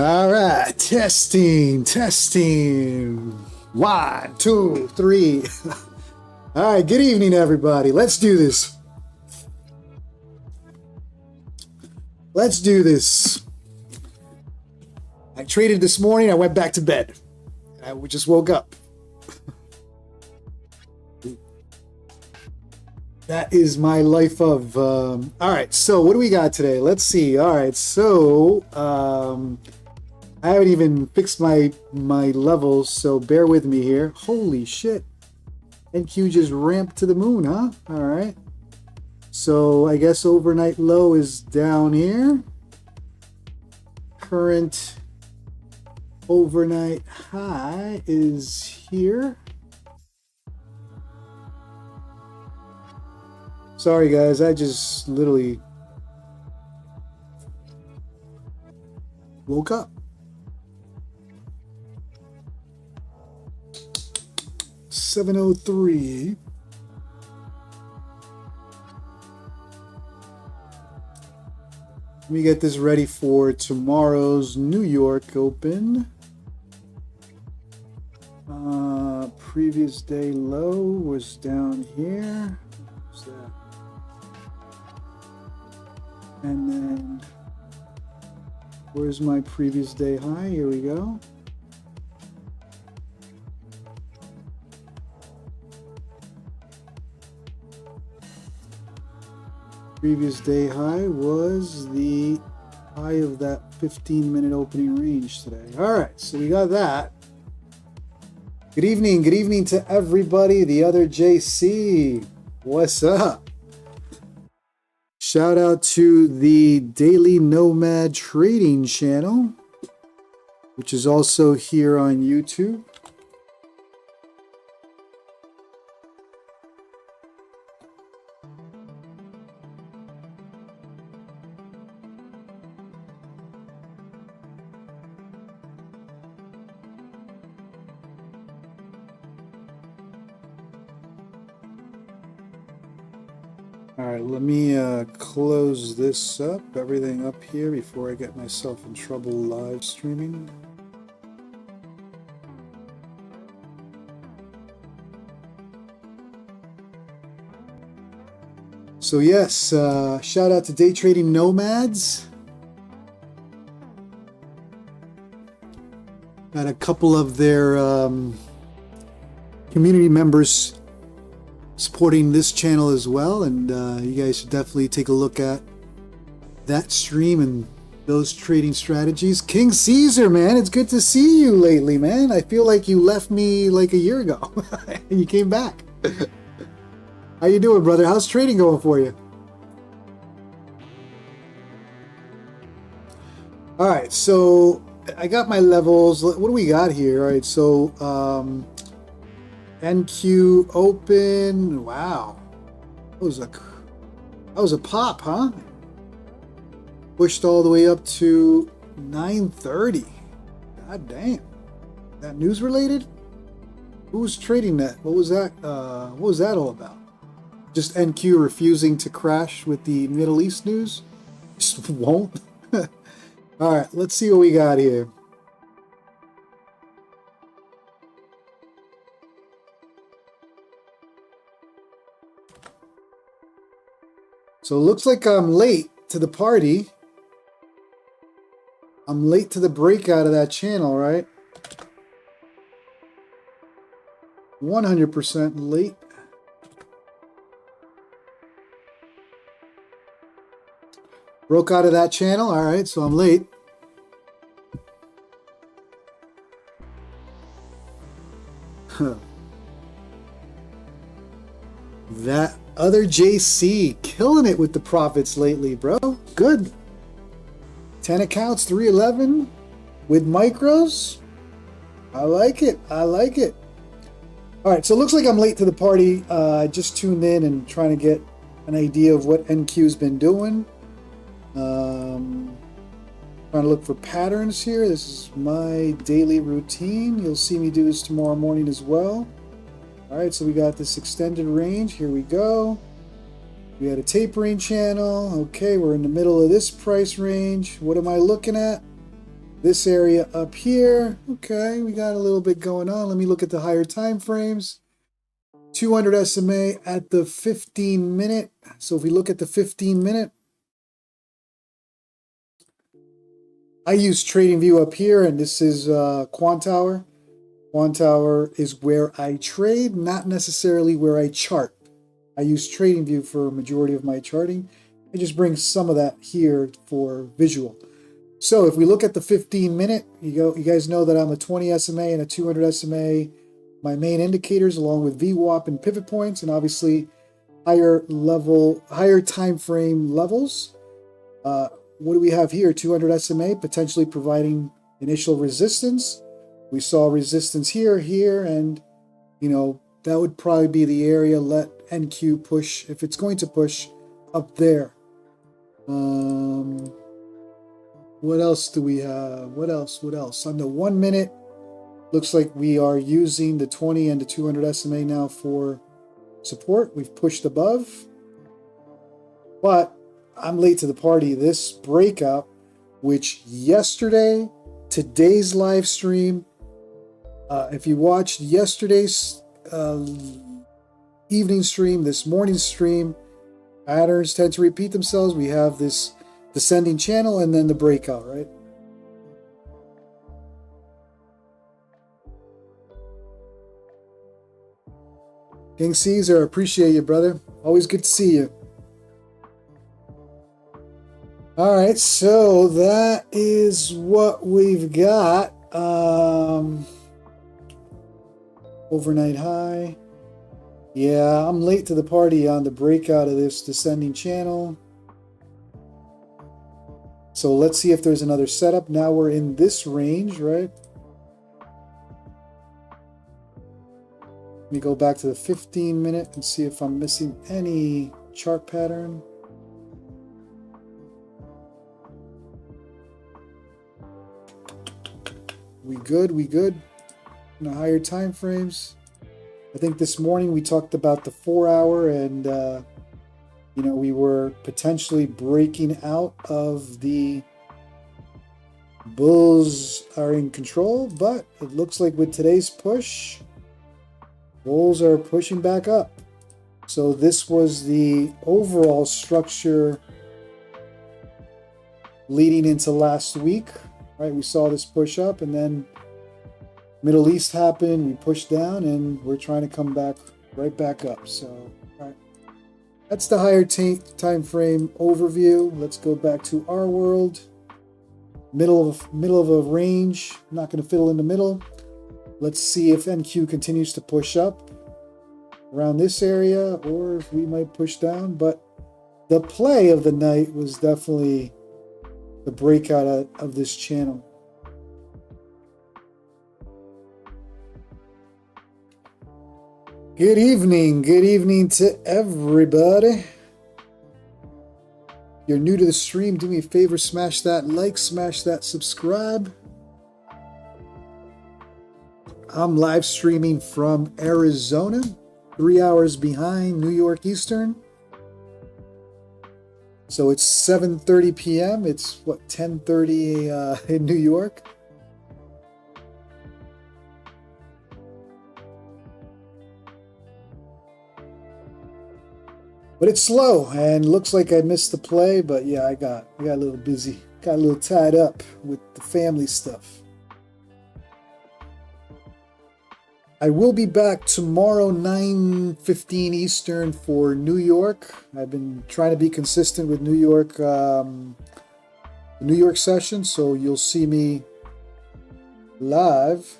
All right, testing. 1, 2, 3. All right, good evening, everybody. Let's do this. I traded this morning. I went back to bed. I just woke up. That is my life of... all right, so what do we got today? Let's see. All right, so... I haven't even fixed my levels, so bear with me here. Holy shit. NQ just ramped to the moon, huh? All right. So I guess overnight low is down here. Current overnight high is here. Sorry, guys. I just literally woke up. 7:03. Let me get this ready for tomorrow's New York Open. Previous day low was down here. What's that? And then where's my previous day high? Here we go. Previous day high was the high of that 15-minute opening range today. All right, so we got that. Good evening to everybody. The other JC, what's up? Shout out to the Daily Nomad Trading channel, which is also here on YouTube. All right, let me close this up, everything up here before I get myself in trouble live streaming. So yes, shout out to Day Trading Nomads. Got a couple of their community members supporting this channel as well, and you guys should definitely take a look at that stream and those trading strategies. King Caesar, man, it's good to see you lately, man. I feel like you left me like a year ago and you came back. How you doing, brother? How's trading going for you? All right, so I got my levels. What do we got here? All right, so NQ open. Wow, that was a pop, huh? Pushed all the way up to 930. God damn. That news related? Who was trading that? What was that? What was that all about? Just NQ refusing to crash with the Middle East news? Just won't. All right, let's see what we got here. So it looks like I'm late to the party. I'm late to the breakout of that channel, right? 100% late. Broke out of that channel. All right, so I'm late. That other JC killing it with the profits lately, bro. Good. 10 accounts, 311 with micros. I like it. I like it. All right, so it looks like I'm late to the party. I just tuned in and trying to get an idea of what NQ's been doing. Trying to look for patterns here. This is my daily routine. You'll see me do this tomorrow morning as well. All right, so we got this extended range. Here we go. We had a tapering channel. Okay, we're in the middle of this price range. What am I looking at? This area up here, okay, we got a little bit going on. Let me look at the higher time frames. 200 SMA at the 15 minute. So if we look at the 15 minute, I use TradingView up here, and this is Quantower. Quantower is where I trade, not necessarily where I chart. I use TradingView for a majority of my charting. I just bring some of that here for visual. So if we look at the 15 minute, you guys know that I'm a 20 SMA and a 200 SMA, my main indicators, along with VWAP and pivot points, and obviously higher time frame levels. What do we have here? 200 SMA potentially providing initial resistance. We saw resistance here, and that would probably be the area. Let NQ push, if it's going to push, up there. What else do we have? What else? On the 1 minute, looks like we are using the 20 and the 200 SMA now for support. We've pushed above, but I'm late to the party. This breakout, which yesterday, today's live stream, if you watched yesterday's evening stream, this morning's stream, patterns tend to repeat themselves. We have this descending channel and then the breakout, right? King Caesar, appreciate you, brother. Always good to see you. All right, so that is what we've got. Overnight high. Yeah, I'm late to the party on the breakout of this descending channel. So let's see if there's another setup. Now we're in this range, right? Let me go back to the 15 minute and see if I'm missing any chart pattern. We good, in the higher time frames. I think this morning we talked about the 4 hour, and we were potentially breaking out of the bulls are in control, but it looks like with today's push, bulls are pushing back up. So this was the overall structure leading into last week, right? We saw this push up, and then Middle East happened, we pushed down, and we're trying to come back right back up. So, all right. That's the higher time frame overview. Let's go back to our world. Middle of a range. I'm not going to fiddle in the middle. Let's see if NQ continues to push up around this area, or if we might push down. But the play of the night was definitely the breakout of this channel. Good evening to everybody. If you're new to the stream, do me a favor, smash that like, smash that subscribe. I'm live streaming from Arizona, 3 hours behind New York Eastern. So it's 7:30 p.m. It's 10:30 in New York. But it's slow, and looks like I missed the play, but yeah, I got a little busy. Got a little tied up with the family stuff. I will be back tomorrow, 9:15 Eastern for New York. I've been trying to be consistent with New York, the New York session, so you'll see me live.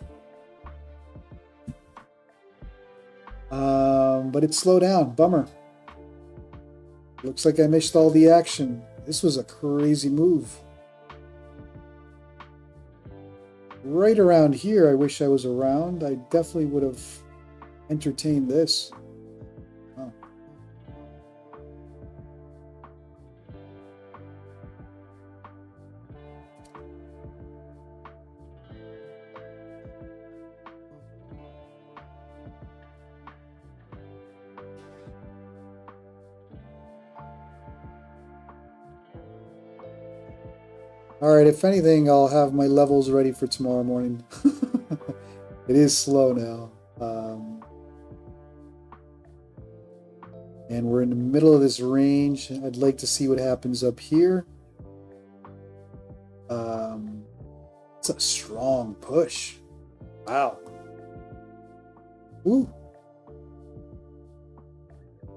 But it slowed down. Bummer. Looks like I missed all the action. This was a crazy move. Right around here, I wish I was around. I definitely would have entertained this. Oh. All right, if anything, I'll have my levels ready for tomorrow morning. It is slow now. And we're in the middle of this range. I'd like to see what happens up here. It's a strong push. Wow. Ooh.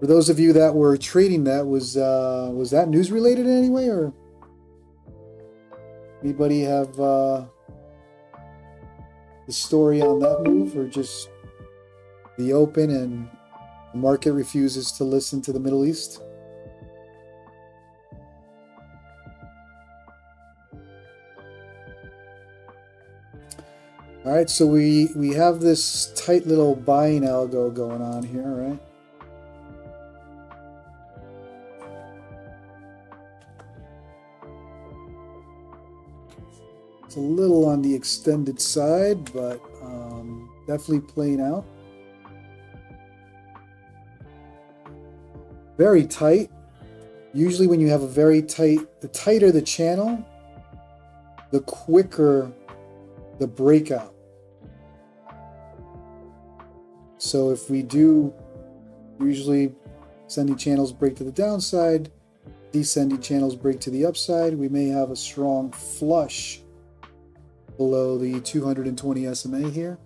For those of you that were trading that, was that news related in any way, or anybody have the story on that move, or just the open and the market refuses to listen to the Middle East? All right, so we have this tight little buying algo going on here, right? It's a little on the extended side, but definitely playing out. Very tight. Usually when you have a very tight, the tighter the channel, the quicker the breakout. So if we do, usually ascending channels break to the downside, descending channels break to the upside, we may have a strong flush below the 220 SMA here.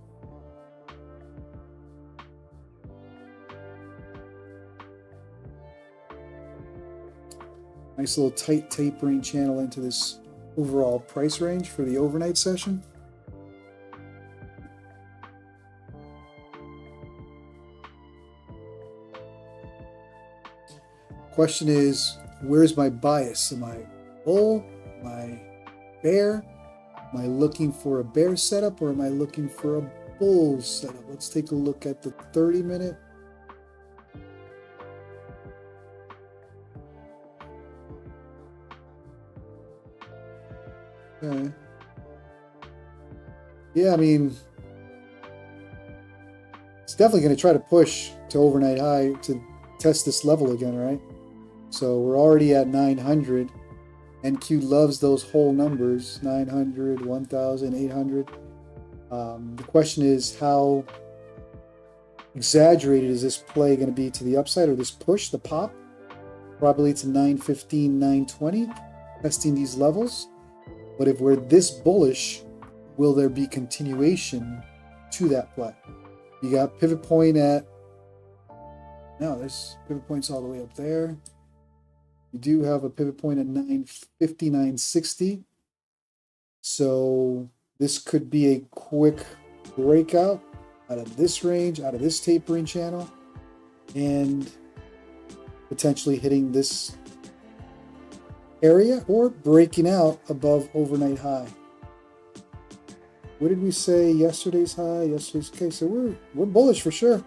Nice little tight tapering channel into this overall price range for the overnight session. Question is, where's my bias? Am I bull? Am I bear? Am I looking for a bear setup, or am I looking for a bull setup? Let's take a look at the 30-minute. Okay. Yeah, I mean, it's definitely going to try to push to overnight high to test this level again, right? So we're already at 900. NQ loves those whole numbers, 900, 1,000, 800. The question is, how exaggerated is this play going to be to the upside, or this push, the pop? Probably to 915, 920, testing these levels. But if we're this bullish, will there be continuation to that play? You got pivot point at, no, there's pivot points all the way up there. We do have a pivot point at 950, 960. So this could be a quick breakout out of this range, out of this tapering channel, and potentially hitting this area or breaking out above overnight high. What did we say? Yesterday's high, yesterday's, okay, so we're bullish for sure.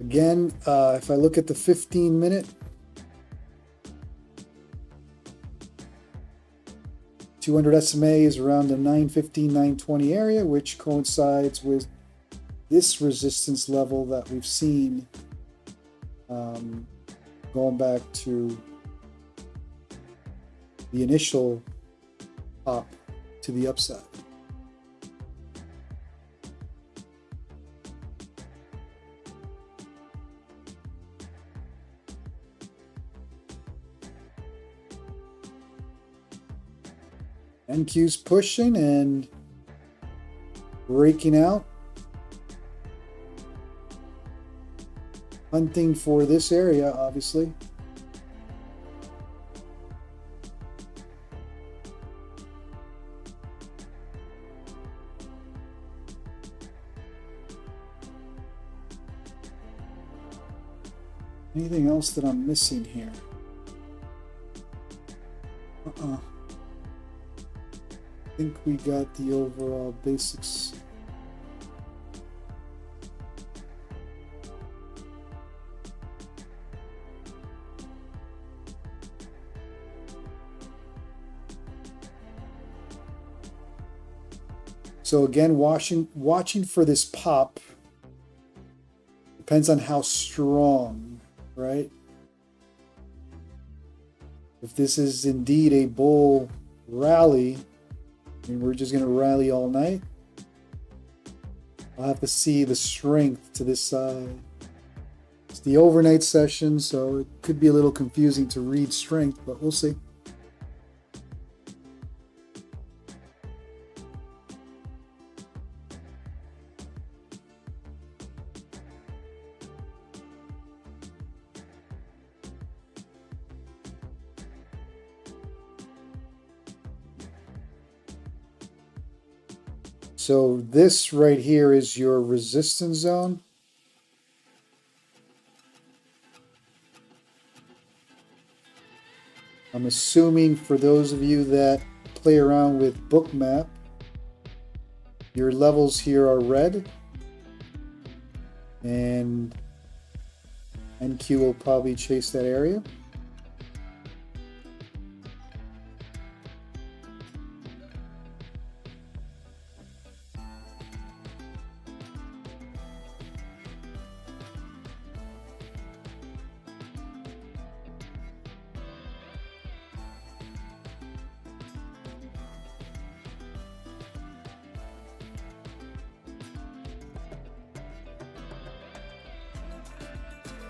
Again, if I look at the 15-minute, 200 SMA is around the 915, 920 area, which coincides with this resistance level that we've seen going back to the initial pop to the upside. NQ's pushing and breaking out, hunting for this area, obviously. Anything else that I'm missing here? I think we got the overall basics. So again, watching for this pop Depends on how strong, right? If this is indeed a bull rally, and we're just going to rally all night, I'll have to see the strength to this side. It's the overnight session, so it could be a little confusing to read strength, but we'll see. So this right here is your resistance zone. I'm assuming for those of you that play around with Bookmap, your levels here are red, and NQ will probably chase that area.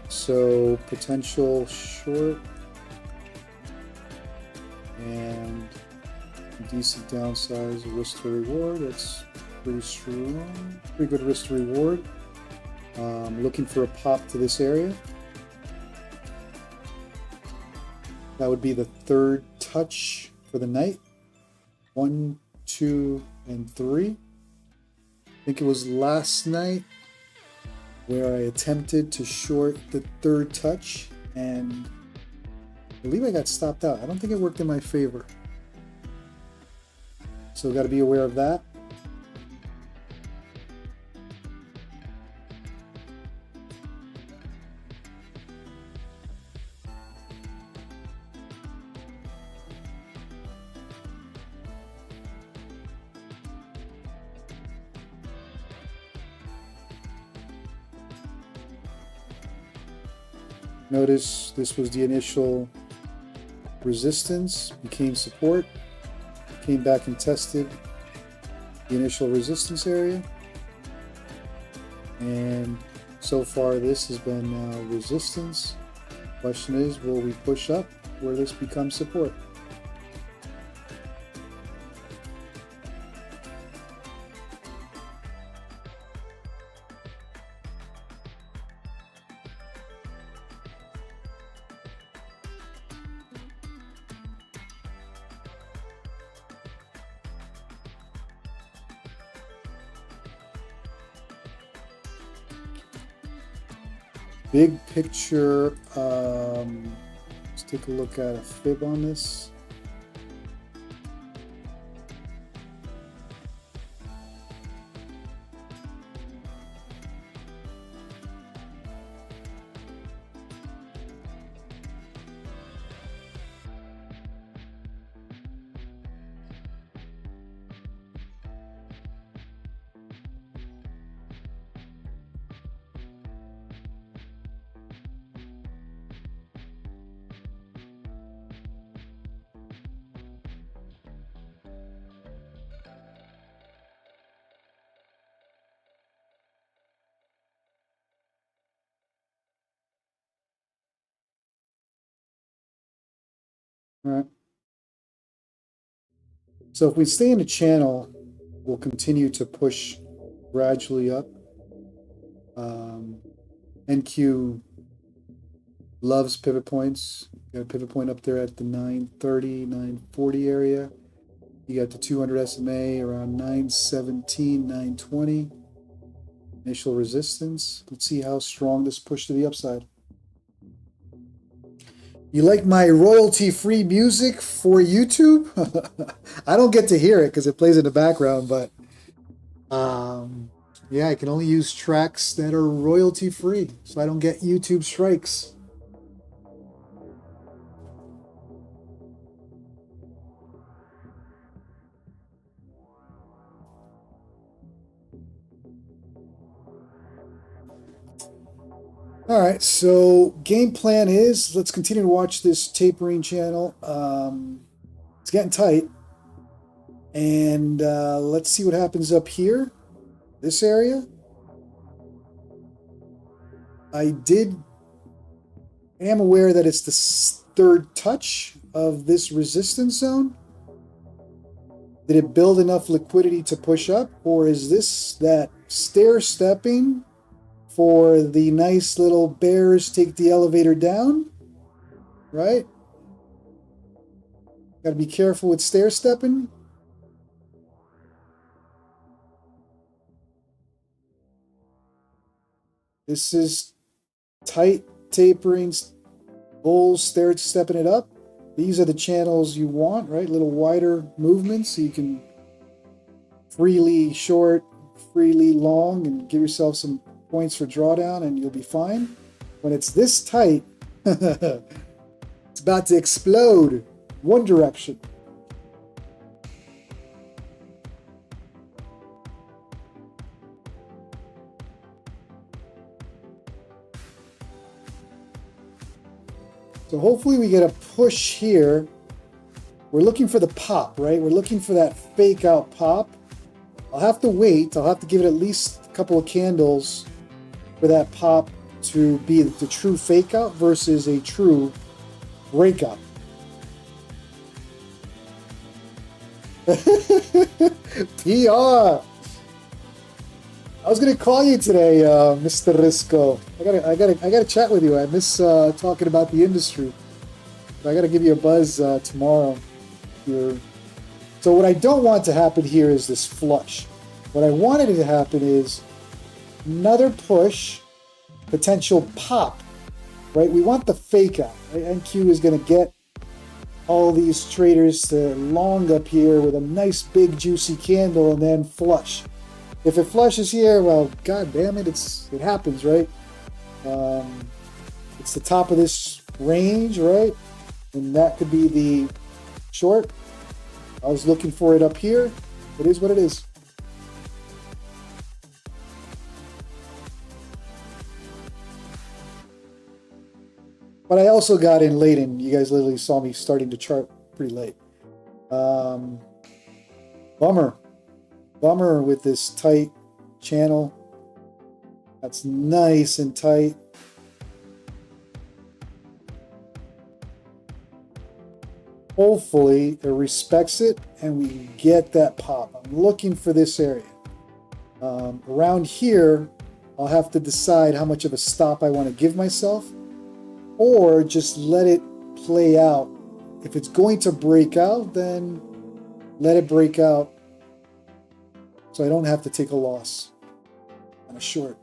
So potential short and decent downside risk to reward. That's pretty strong, pretty good risk to reward. Looking for a pop to this area. That would be the third touch for the night. 1, 2, and 3. I think it was last night where I attempted to short the third touch, and I believe I got stopped out. I don't think it worked in my favor. So got to be aware of that. Notice this was the initial resistance, became support, came back and tested the initial resistance area, and so far this has been resistance. Question is, will we push up where this becomes support? Big picture, let's take a look at a fib on this. All right. So if we stay in the channel, we'll continue to push gradually up. NQ loves pivot points. Got a pivot point up there at the 930, 940 area. You got the 200 SMA around 917, 920. Initial resistance. Let's see how strong this push to the upside. You like my royalty-free music for YouTube? I don't get to hear it because it plays in the background, but yeah, I can only use tracks that are royalty-free, so I don't get YouTube strikes. All right, so game plan is let's continue to watch this tapering channel. It's getting tight, and let's see what happens up here, this area. I am aware that it's the third touch of this resistance zone. Did it build enough liquidity to push up, or is this that stair stepping for the nice little bears take the elevator down? Right? Got to be careful with stair stepping. This is tight tapering, bulls stair stepping it up. These are the channels you want, right? Little wider movements so you can freely short, freely long, and give yourself some points for drawdown, and you'll be fine. When it's this tight, it's about to explode one direction. So hopefully we get a push here. We're looking for the pop, right? We're looking for that fake out pop. I'll have to wait. I'll have to give it at least a couple of candles for that pop to be the true fake out versus a true breakout. PR. I was gonna call you today, Mr. Risco. I gotta chat with you. I miss talking about the industry. But I gotta give you a buzz tomorrow. Here. So what I don't want to happen here is this flush. What I wanted to happen is another push, potential pop. Right? We want the fake out. Right? NQ is gonna get all these traders to long up here with a nice big juicy candle and then flush. If it flushes here, well, god damn it, it happens, right? It's the top of this range, right? And that could be the short. I was looking for it up here. It is what it is. But I also got in late, and you guys literally saw me starting to chart pretty late. Bummer with this tight channel. That's nice and tight. Hopefully it respects it and we get that pop. I'm looking for this area. Around here, I'll have to decide how much of a stop I want to give myself or just let it play out. If it's going to break out, then let it break out so I don't have to take a loss on a short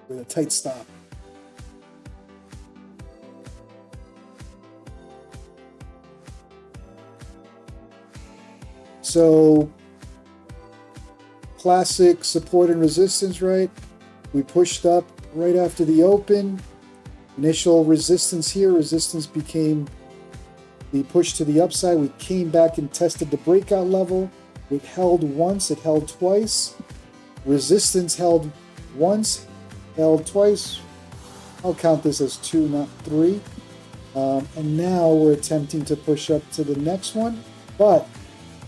with a tight stop. So classic support and resistance, right? We pushed up right after the open. Initial resistance here. Resistance became the push to the upside. We came back and tested the breakout level. It held once, it held twice. Resistance held once, held twice. I'll count this as 2, not 3. And now we're attempting to push up to the next one, but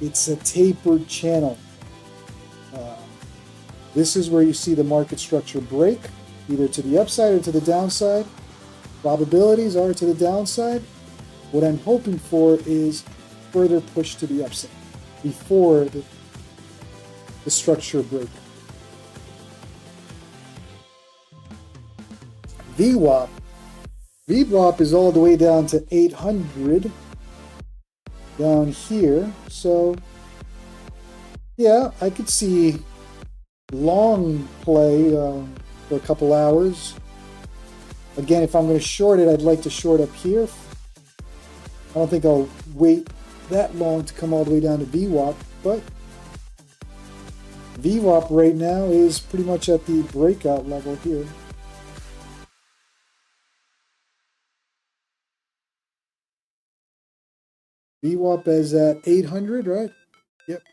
it's a tapered channel. This is where you see the market structure break, either to the upside or to the downside. Probabilities are to the downside. What I'm hoping for is further push to the upside before the structure break. VWAP. VWAP is all the way down to 800 down here. So yeah, I could see long play for a couple hours. Again, if I'm going to short it, I'd like to short up here. I don't think I'll wait that long to come all the way down to VWAP, but VWAP right now is pretty much at the breakout level here. VWAP is at 800, right? Yep.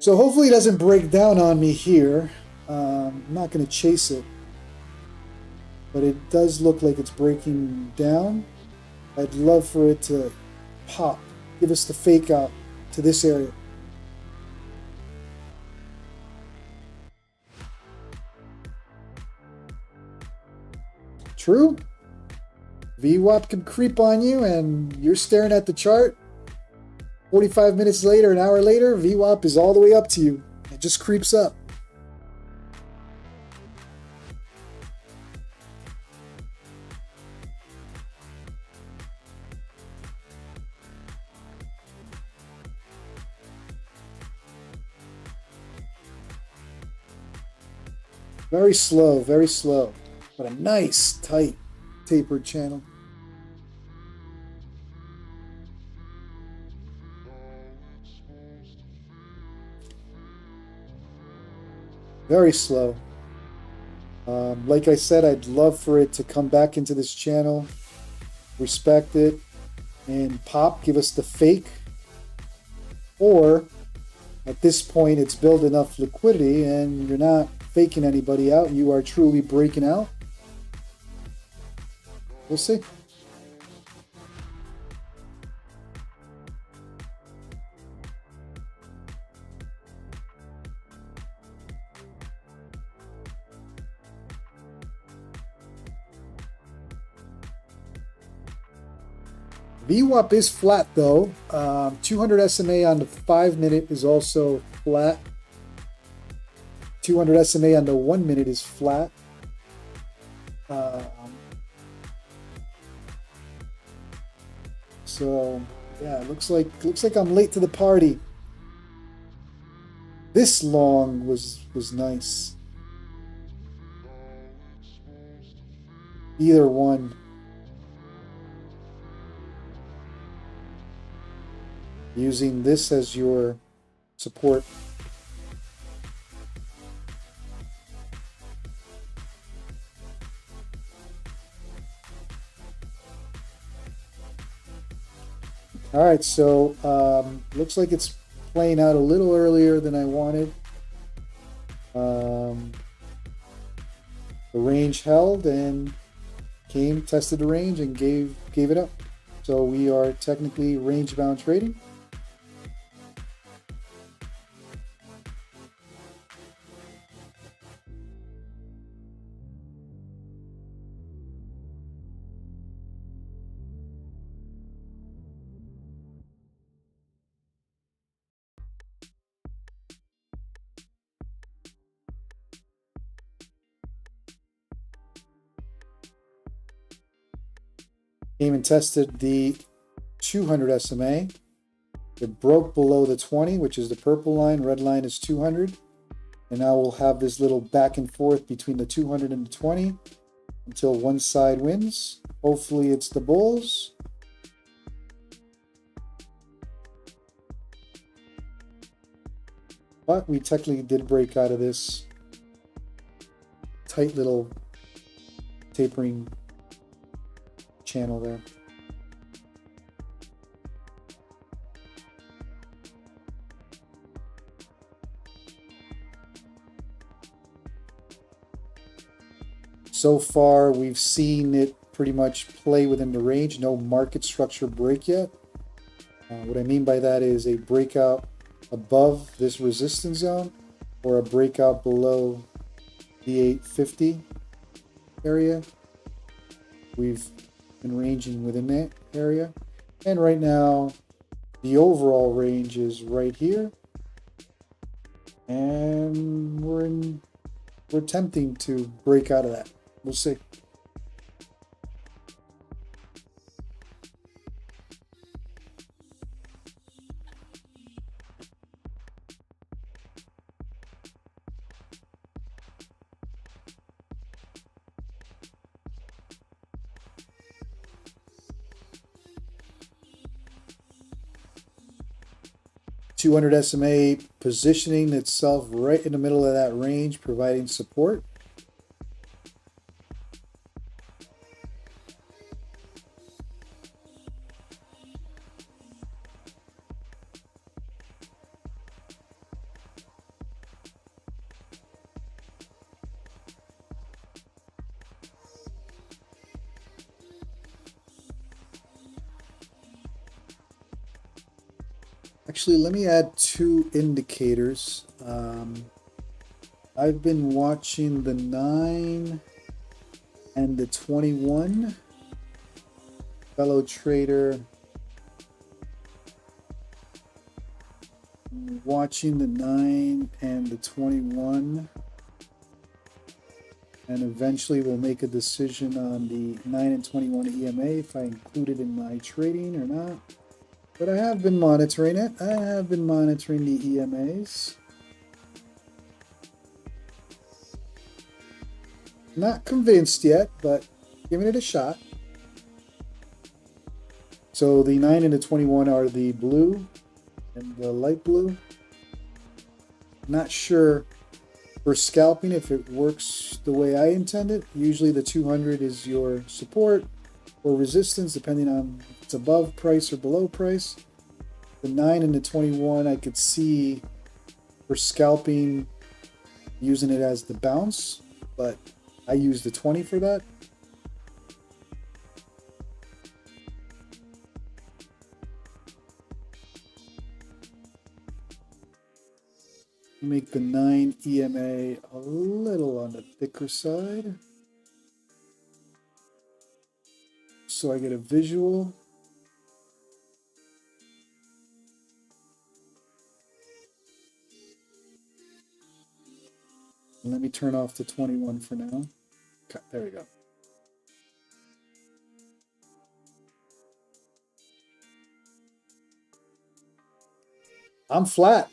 So hopefully it doesn't break down on me here. I'm not going to chase it, but it does look like it's breaking down. I'd love for it to pop, give us the fake out to this area. True. VWAP can creep on you and you're staring at the chart. 45 minutes later, an hour later, VWAP is all the way up to you. It just creeps up. Very slow, very slow. But a nice, tight, tapered channel. Very slow. Like I said, I'd love for it to come back into this channel, respect it, and pop, give us the fake. Or at this point, it's built enough liquidity and you're not faking anybody out. You are truly breaking out. We'll see. VWAP is flat though. 200 SMA on the 5-minute is also flat. 200 SMA on the 1-minute is flat. So yeah, it looks like I'm late to the party. This long was nice. Either one. Using this as your support. All right, so looks like it's playing out a little earlier than I wanted. The range held and tested the range and gave it up. So we are technically range bound trading. Came and tested the 200 SMA. It broke below the 20, which is the purple line. Red line is 200. And now we'll have this little back and forth between the 200 and the 20 until one side wins. Hopefully it's the bulls. But we technically did break out of this tight little tapering channel there. So far, we've seen it pretty much play within the range. No market structure break yet. What I mean by that is a breakout above this resistance zone or a breakout below the 850 area. We've been ranging within that area. And right now, the overall range is right here. And we're attempting to break out of that. We'll see. $200 SMA positioning itself right in the middle of that range, providing support. Actually, let me add two indicators. I've been watching the 9 and the 21. Fellow trader watching the 9 and the 21. And eventually we'll make a decision on the 9 and 21 EMA if I include it in my trading or not. But I have been monitoring it. I have been monitoring the EMAs. Not convinced yet, but giving it a shot. So the 9 and the 21 are the blue and the light blue. Not sure for scalping if it works the way I intended. Usually the 200 is your support or resistance, depending on if it's above price or below price. The 9 and the 21 I could see for scalping using it as the bounce, but I use the 20 for that. Make the 9 EMA a little on the thicker side so I get a visual. And let me turn off the 21 for now. Okay, there we go. I'm flat.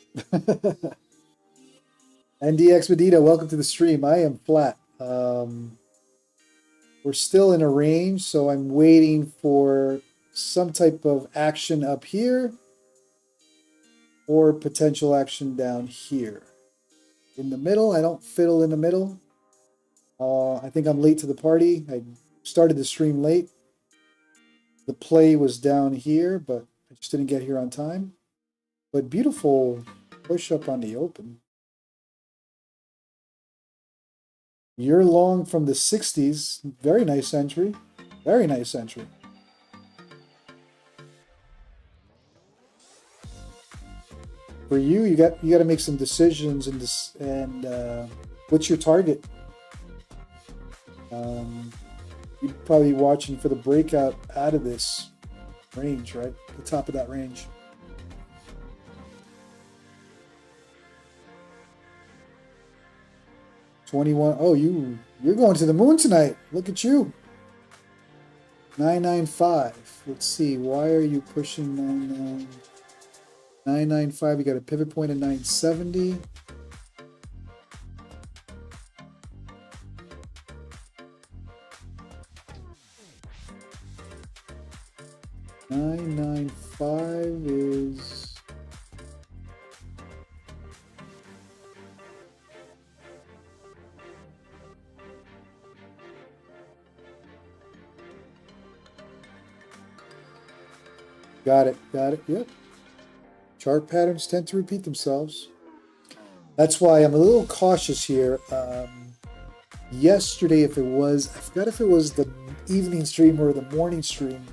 ND Expedita, welcome to the stream. I am flat. We're still in a range, so I'm waiting for some type of action up here or potential action down here. In the middle, I don't fiddle in the middle. I think I'm late to the party. I started the stream late. The play was down here, but I just didn't get here on time. But beautiful push up on the open. You're long from the 60s. Very nice entry. Very nice entry. For you, you got to make some decisions in this. And what's your target? You're probably watching for the breakout out of this range, right? The top of that range. $21. Oh, you're going to the moon tonight. Look at you. 995. Let's see. Why are you pushing 995? You got a pivot point at 970. $995 is got it. Yep. Chart patterns tend to repeat themselves. That's why I'm a little cautious here. Yesterday, I forgot if it was the evening stream or the morning stream,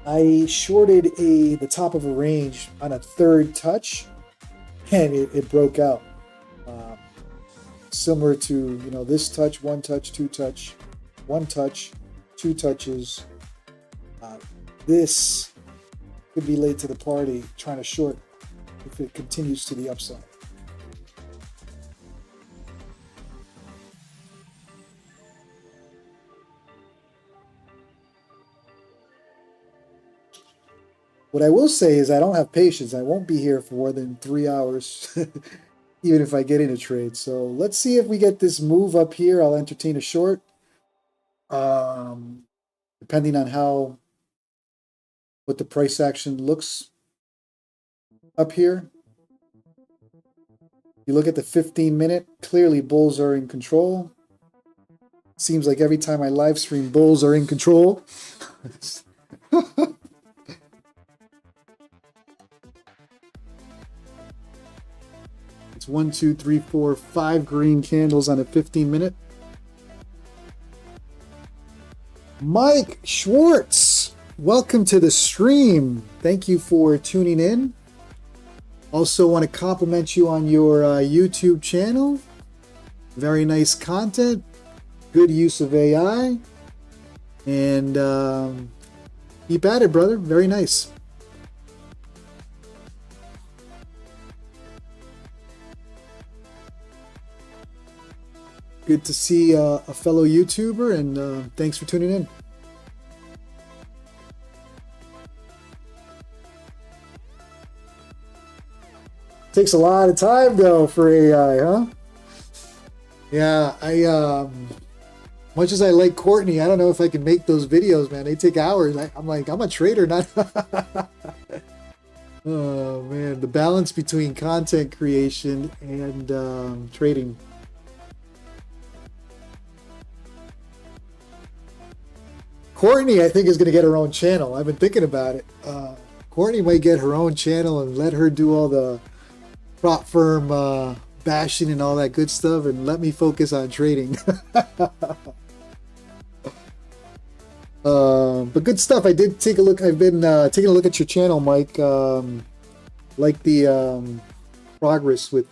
I shorted the top of a range on a third touch, and it broke out. Similar to this touch, one touch, two touch, one touch, two touches. This could be late to the party trying to short if it continues to the upside. What I will say is I don't have patience. I won't be here for more than 3 hours, even if I get in a trade. So let's see if we get this move up here. I'll entertain a short, depending on what the price action looks up here. You look at the 15-minute, clearly bulls are in control. Seems like every time I live stream, bulls are in control. It's 1, 2, 3, 4, 5 green candles on a 15-minute. Mike Schwartz, welcome to the stream. Thank you for tuning in. Also want to compliment you on your YouTube channel. Very nice content, good use of AI, and keep at it, brother. Very nice. Good to see a fellow YouTuber, and thanks for tuning in. Takes a lot of time though for AI, huh? Yeah, much as I like Courtney, I don't know if I can make those videos, man. They take hours. I'm like, I'm a trader, not. Oh man, the balance between content creation and trading. Courtney, I think, is going to get her own channel. I've been thinking about it. Courtney might get her own channel and let her do all the prop firm bashing and all that good stuff, and let me focus on trading. But good stuff. I did take a look. I've been taking a look at your channel, Mike. Like the progress with.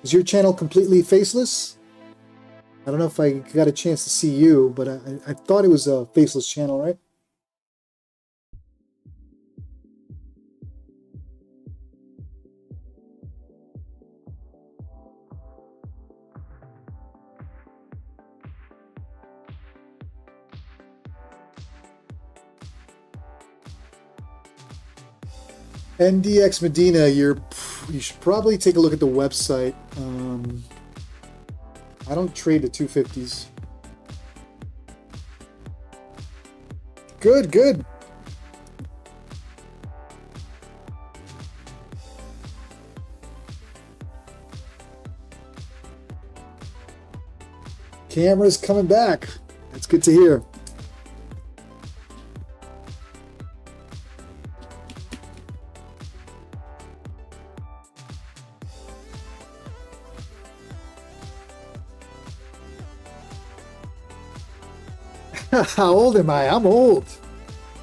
Is your channel completely faceless? I don't know if I got a chance to see you, but I thought it was a faceless channel, right? NDX Medina, you should probably take a look at the website. I don't trade the 250s. Good, good. Camera's coming back. That's good to hear. How old am I? I'm old.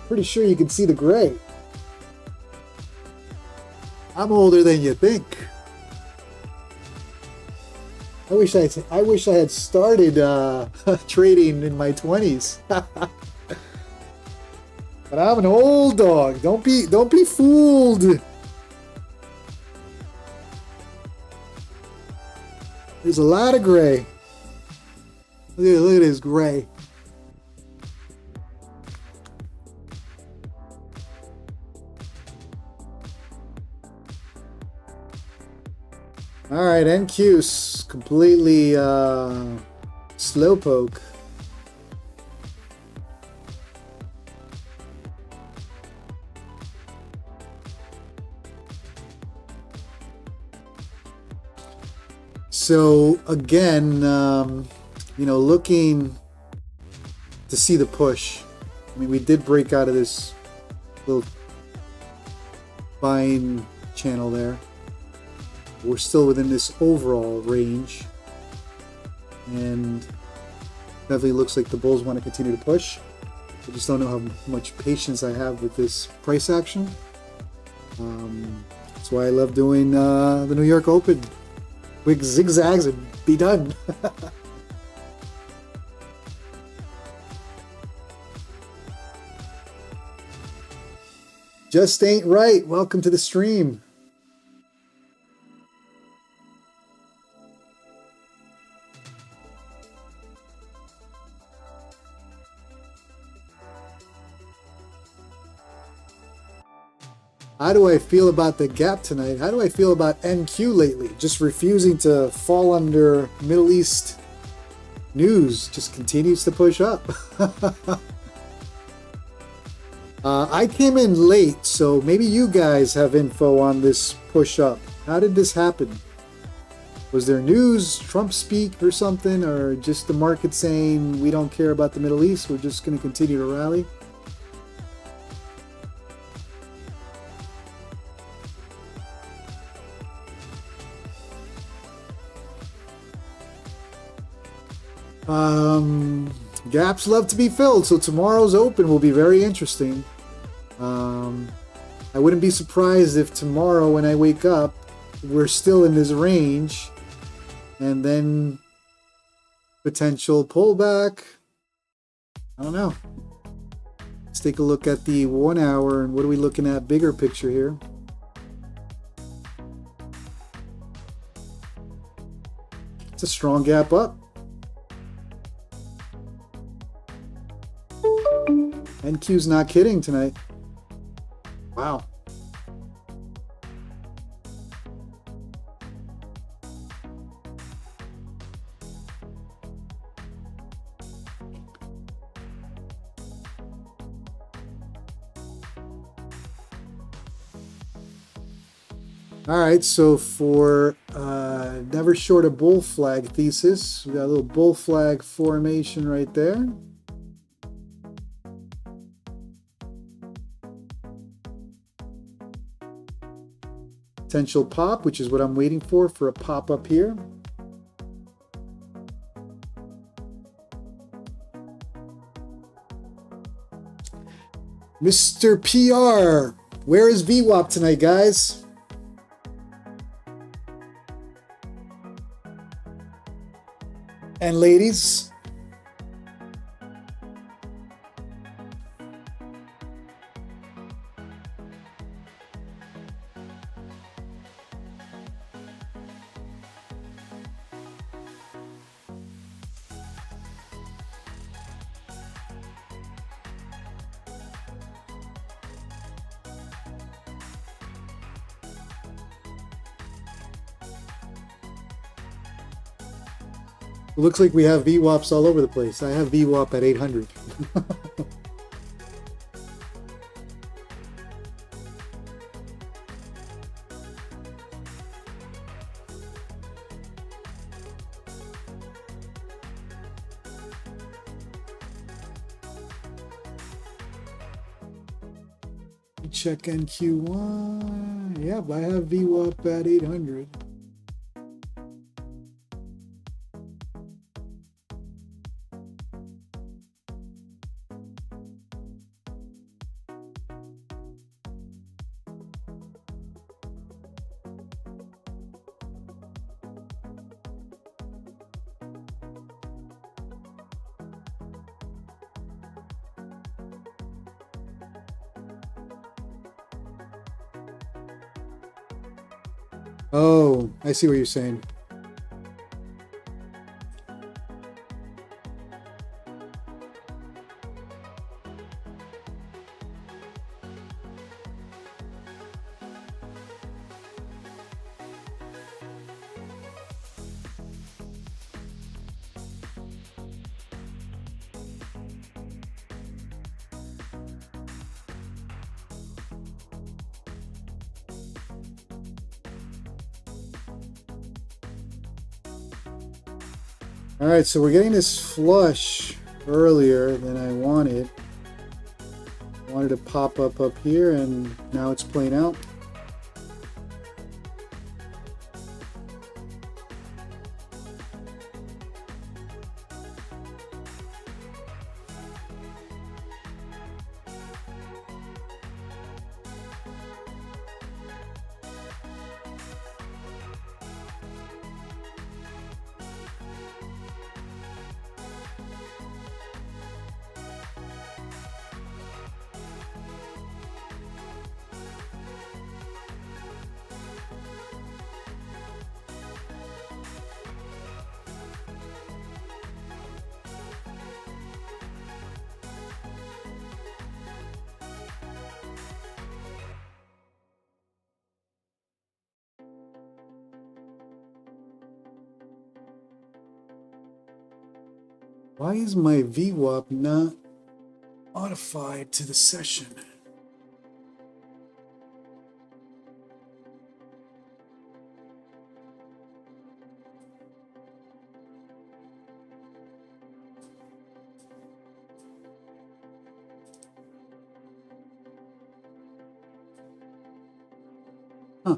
Pretty sure you can see the gray. I'm older than you think. I wish I had started trading in my 20s. But I'm an old dog. Don't be fooled. There's a lot of gray. Look at this gray. All right, NQ's completely slowpoke. So again, you know, looking to see the push. I mean, we did break out of this little buying channel there. We're still within this overall range, and definitely looks like the bulls want to continue to push. I just don't know how much patience I have with this price action. That's why I love doing the New York Open. Quick zigzags and be done. Just ain't right. Welcome to the stream. How do I feel about the gap tonight? How do I feel about NQ lately? Just refusing to fall under Middle East news. Just continues to push up. I came in late, so maybe you guys have info on this push up. How did this happen? Was there news, Trump speak or something, or just the market saying we don't care about the Middle East, we're just going to continue to rally? Gaps love to be filled, so tomorrow's open will be very interesting. I wouldn't be surprised if tomorrow when I wake up we're still in this range, and then potential pullback. I don't know. Let's take a look at the 1 hour, and what are we looking at? Bigger picture here. It's a strong gap up. NQ's not kidding tonight. Wow. All right, so for never short a bull flag thesis, we got a little bull flag formation right there. Potential pop, which is what I'm waiting for a pop up here. Mr. PR, where is VWAP tonight, guys? And ladies, it looks like we have VWAPs all over the place. I have VWAP at 800. Check NQ1. Yep, I have VWAP at 800. Oh, I see what you're saying. All right, so we're getting this flush earlier than I wanted. I wanted to pop up here, and now it's playing out. Why is my VWAP not modified to the session? Huh.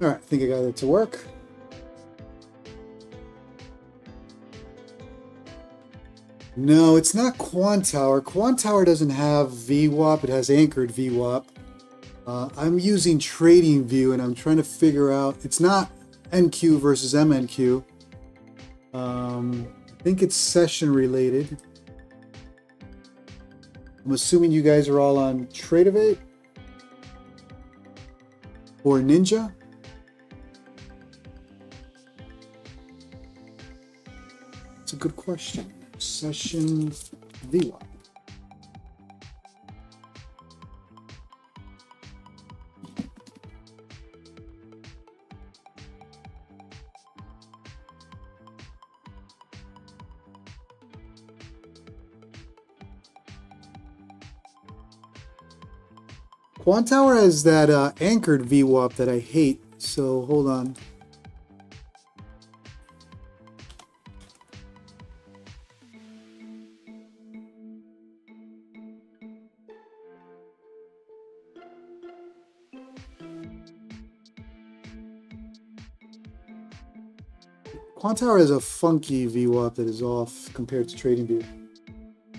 All right, I think I got it to work. No, it's not Quantower. Quantower doesn't have VWAP. It has anchored VWAP. I'm using TradingView, and I'm trying to figure out. It's not NQ versus MNQ. I think it's session related. I'm assuming you guys are all on Tradeify or Ninja. It's a good question. Session VWAP. Quantower has that anchored VWAP that I hate, so hold on. Quantower has a funky VWAP that is off compared to TradingView.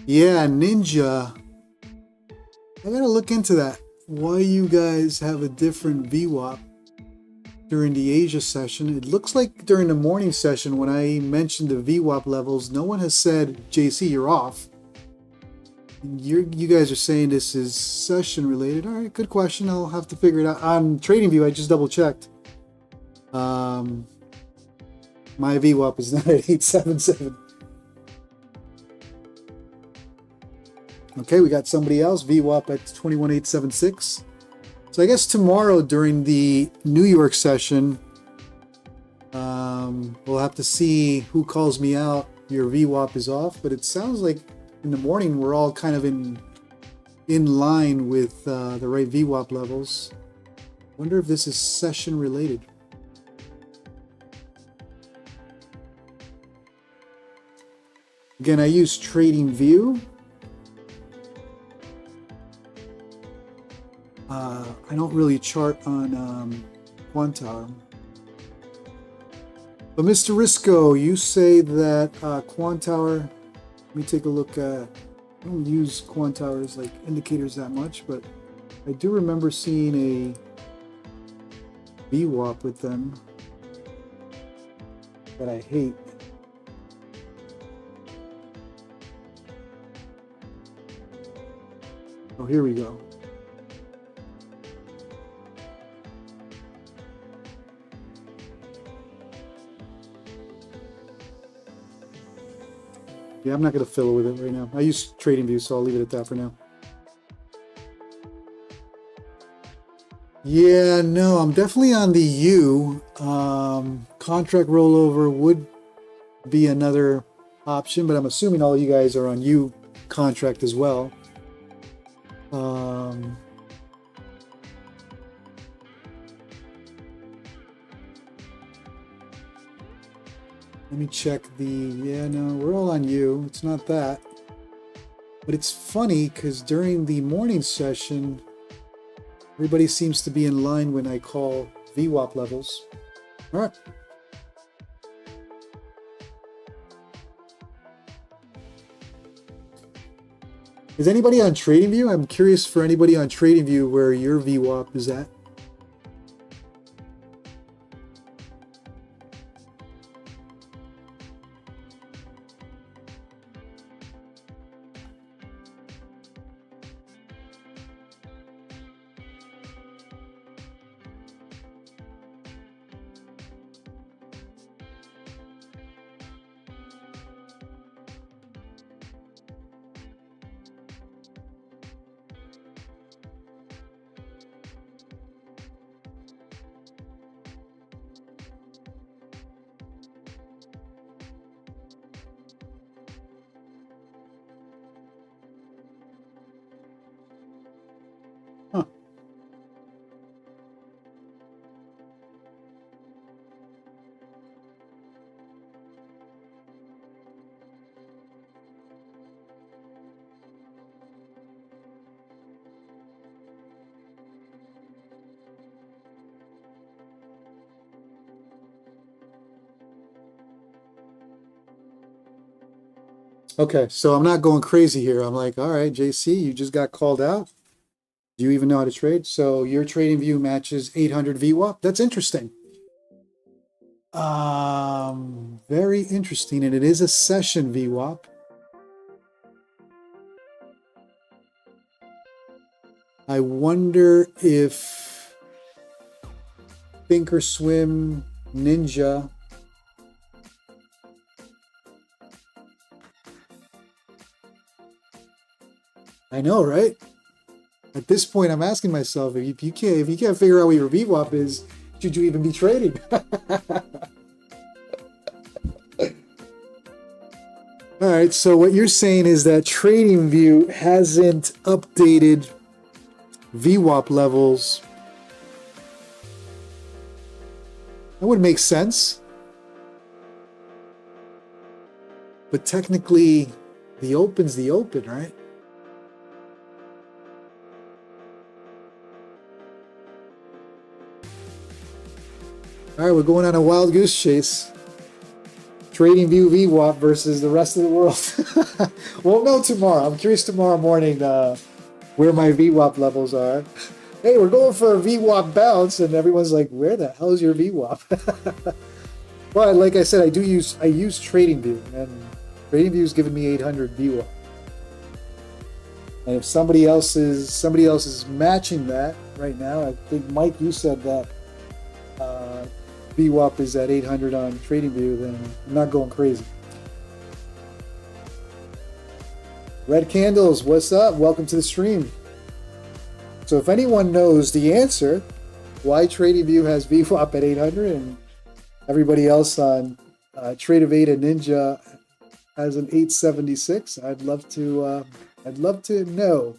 Yeah, Ninja. I gotta look into that. Why you guys have a different VWAP during the Asia session? It looks like during the morning session when I mentioned the VWAP levels, no one has said, JC, you're off. You guys are saying this is session related. All right, good question. I'll have to figure it out. On TradingView, I just double checked. My VWAP is not at 877. Okay, we got somebody else, VWAP at 21876. So I guess tomorrow during the New York session, we'll have to see who calls me out. Your VWAP is off, but it sounds like in the morning we're all kind of in line with the right VWAP levels. Wonder if this is session related. Again, I use TradingView. I don't really chart on Quantower. But Mr. Risco, you say that Quantower, let me take a look at, I don't use Quantower as like indicators that much, but I do remember seeing a VWAP with them that I hate. Oh, here we go. Yeah, I'm not going to fiddle with it right now. I use TradingView, so I'll leave it at that for now. Yeah, no, I'm definitely on the U. Contract rollover would be another option, but I'm assuming all you guys are on U contract as well. Let me check the, yeah, no, we're all on U. It's not that. But it's funny because during the morning session, everybody seems to be in line when I call VWAP levels. All right. Is anybody on TradingView? I'm curious for anybody on TradingView where your VWAP is at. Okay, so I'm not going crazy here. I'm like, all right, JC, you just got called out. Do you even know how to trade? So your trading view matches 800 VWAP. That's interesting. Very interesting, and it is a session VWAP. I wonder if Thinkorswim Ninja I know, right? At this point, I'm asking myself, if you can't figure out what your VWAP is, should you even be trading? All right, so what you're saying is that TradingView hasn't updated VWAP levels. That would make sense. But technically, the open's the open, right? All right, we're going on a wild goose chase. TradingView VWAP versus the rest of the world. We'll know tomorrow. I'm curious tomorrow morning where my VWAP levels are. Hey, we're going for a VWAP bounce, and everyone's like, "Where the hell is your VWAP?" But like I said, I use TradingView, and TradingView is giving me 800 VWAP. And if somebody else is matching that right now, I think Mike, you said that VWAP is at 800 on TradingView, then I'm not going crazy. Red Candles, what's up? Welcome to the stream. So if anyone knows the answer, why TradingView has VWAP at 800 and everybody else on Tradeify and Ninja has an 876, I'd love to know.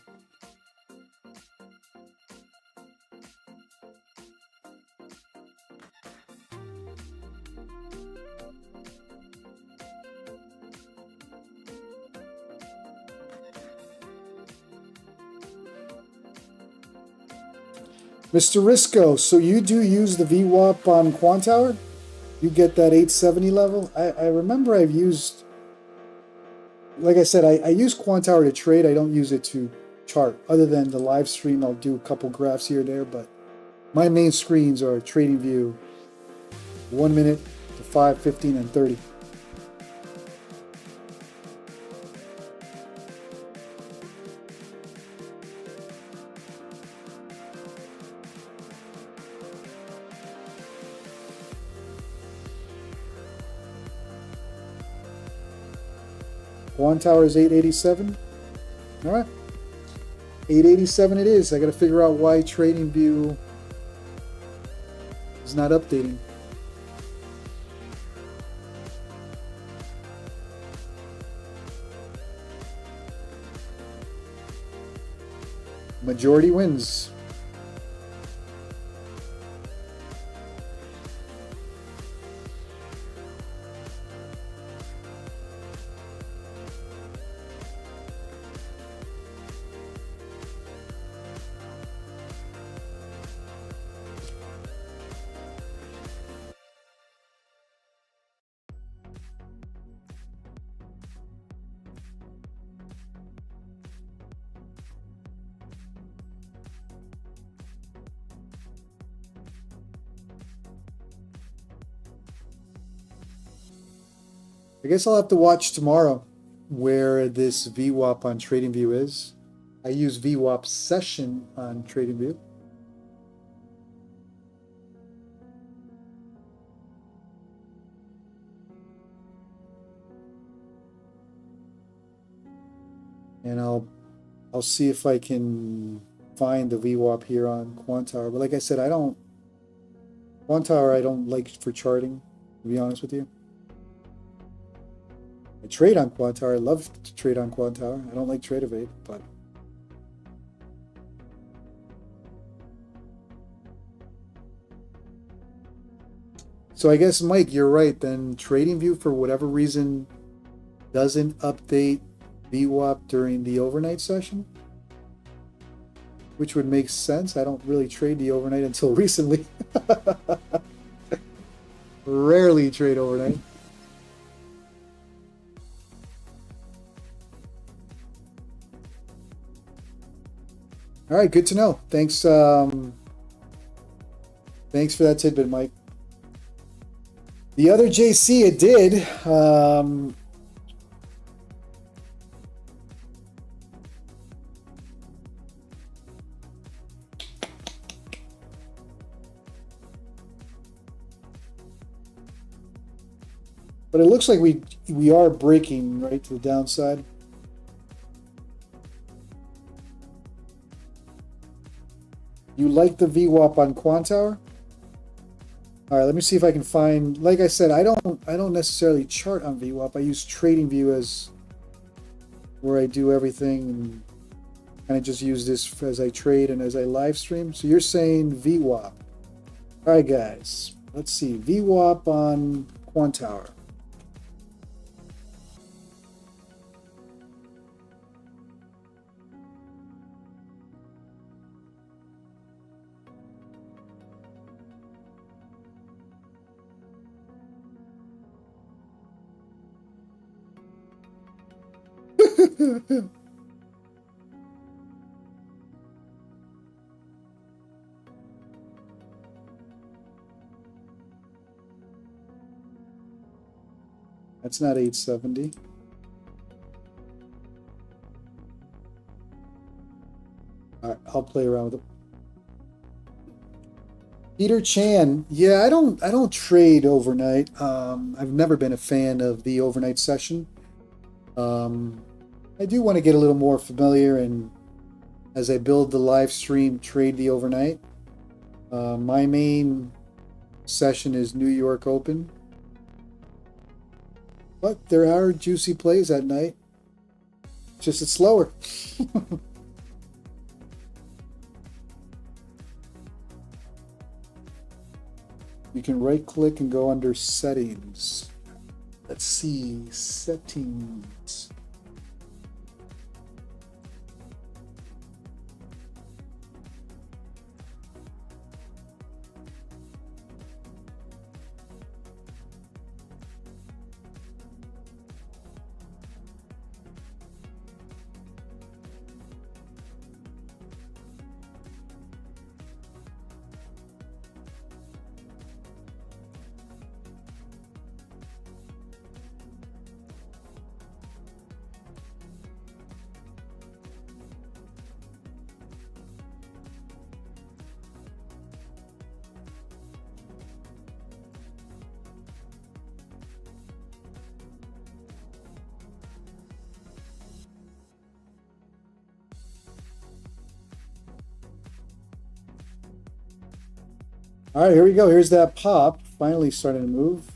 Mr. Risco, so you do use the VWAP on Quantower? You get that 870 level? I remember I've used, like I said, I use Quantower to trade. I don't use it to chart. Other than the live stream, I'll do a couple graphs here or there, but my main screens are TradingView, 1 minute to 5, 15, and 30. Quantower is 887. All right, 887 it is. I got to figure out why TradingView is not updating. Majority wins. I guess I'll have to watch tomorrow where this VWAP on TradingView is. I use VWAP session on TradingView. And I'll see if I can find the VWAP here on Quantower. But like I said, Quantower I don't like for charting, to be honest with you. I trade on Quantower. I love to trade on Quantower. I don't like Tradeify, but so I guess Mike, you're right. Then TradingView, for whatever reason, doesn't update VWAP during the overnight session, which would make sense. I don't really trade the overnight until recently. Rarely trade overnight. All right, good to know. Thanks. Thanks for that tidbit, Mike. The other JC, it did. But it looks like we are breaking right to the downside. You like the VWAP on Quantower? All right, let me see if I can find. Like I said, I don't necessarily chart on VWAP. I use TradingView as where I do everything, and kind of just use this as I trade and as I live stream. So you're saying VWAP? All right, guys. Let's see VWAP on Quantower. That's not 870. All right, I'll play around with it. Peter Chan, yeah, I don't trade overnight. I've never been a fan of the overnight session. I do want to get a little more familiar, and as I build the live stream, trade the overnight. My main session is New York Open, but there are juicy plays at night. Just it's slower. You can right click and go under settings. Let's see, settings. All right, here we go. Here's that pop. Finally starting to move.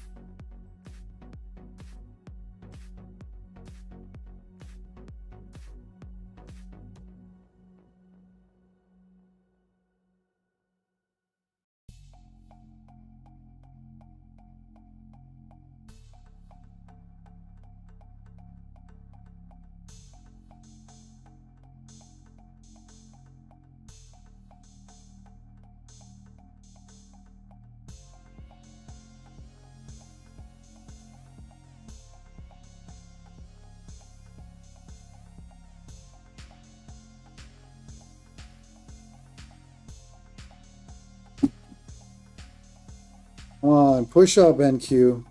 Come on, push up, NQ.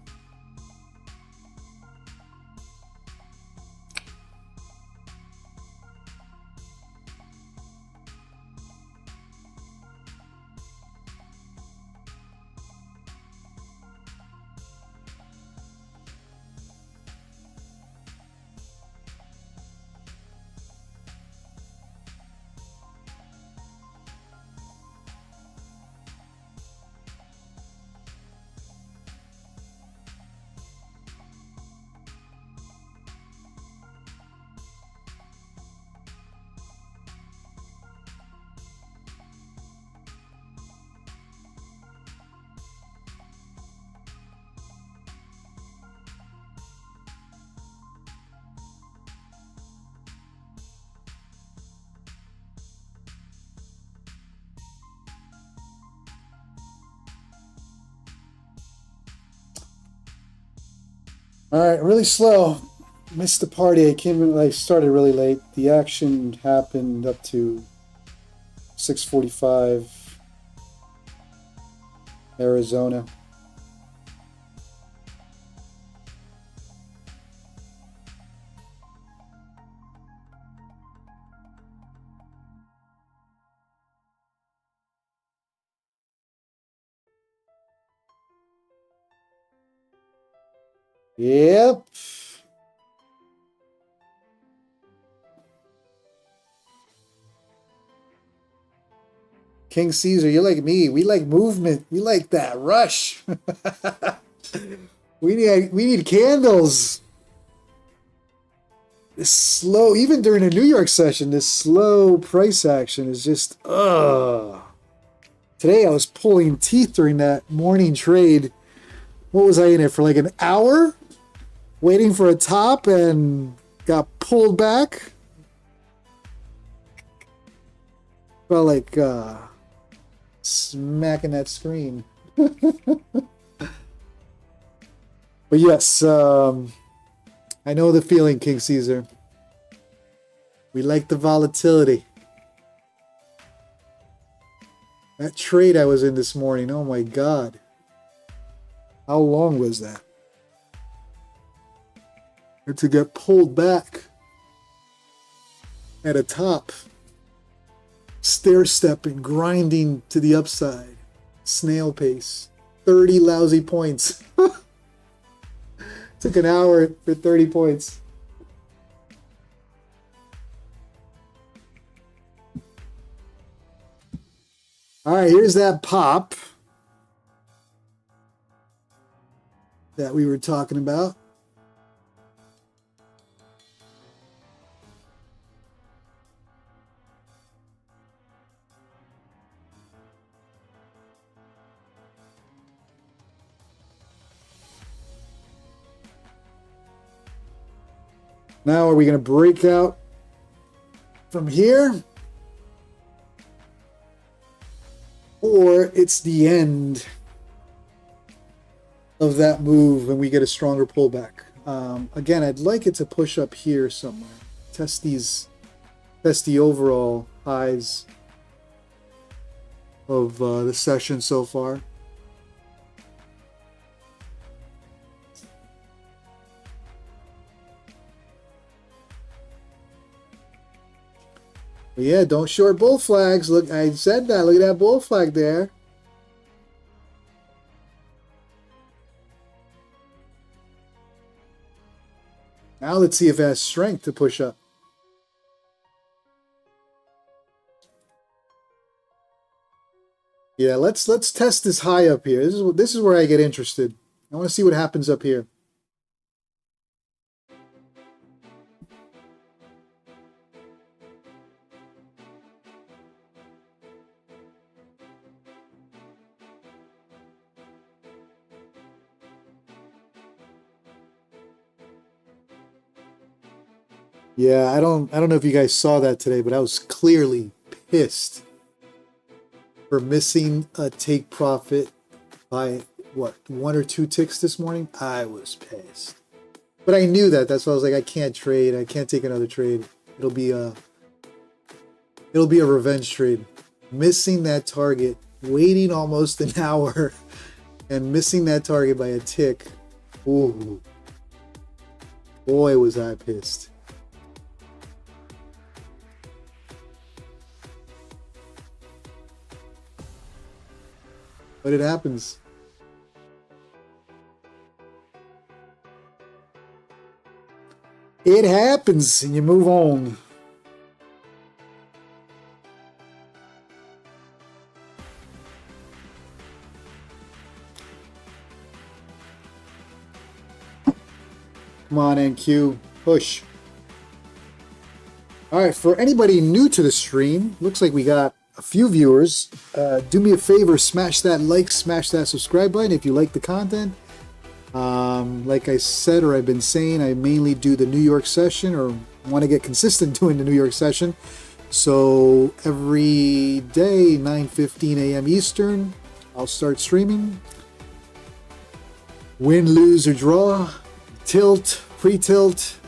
All right, really slow. Missed the party. I started really late. The action happened up to 6:45 Arizona. Yep. King Caesar, you're like me. We like movement. We like that rush. we need candles. This slow, even during a New York session, this slow price action is just Today I was pulling teeth during that morning trade. What was I in it for, like an hour? Waiting for a top and got pulled back. Felt like smacking that screen. But yes, I know the feeling, King Caesar. We like the volatility. That trade I was in this morning, oh my God. How long was that? And to get pulled back at a top, stair-stepping, grinding to the upside, snail pace, 30 lousy points. Took an hour for 30 points. All right, here's that pop that we were talking about. Now, are we going to break out from here? Or it's the end of that move and we get a stronger pullback. Again, I'd like it to push up here somewhere. Test the overall highs of the session so far. But yeah, don't short bull flags. Look, I said that. Look at that bull flag there. Now let's see if it has strength to push up. Yeah, let's test this high up here. This is where I get interested. I want to see what happens up here. Yeah, I don't know if you guys saw that today, but I was clearly pissed for missing a take profit by what, 1 or 2 ticks this morning. I was pissed, but I knew that. That's why I was like, I can't trade. I can't take another trade. It'll be a revenge trade. Missing that target, waiting almost an hour, and missing that target by a tick. Ooh, boy, was I pissed. But it happens. It happens, and you move on. Come on, NQ. Push. All right, for anybody new to the stream, looks like we got a few viewers. Do me a favor, smash that like, smash that subscribe button if you like the content. Like I said, or I've been saying, I mainly do the New York session, or want to get consistent doing the New York session. So every day, 9:15 a.m. Eastern, I'll start streaming. Win, lose, or draw, tilt, pre-tilt,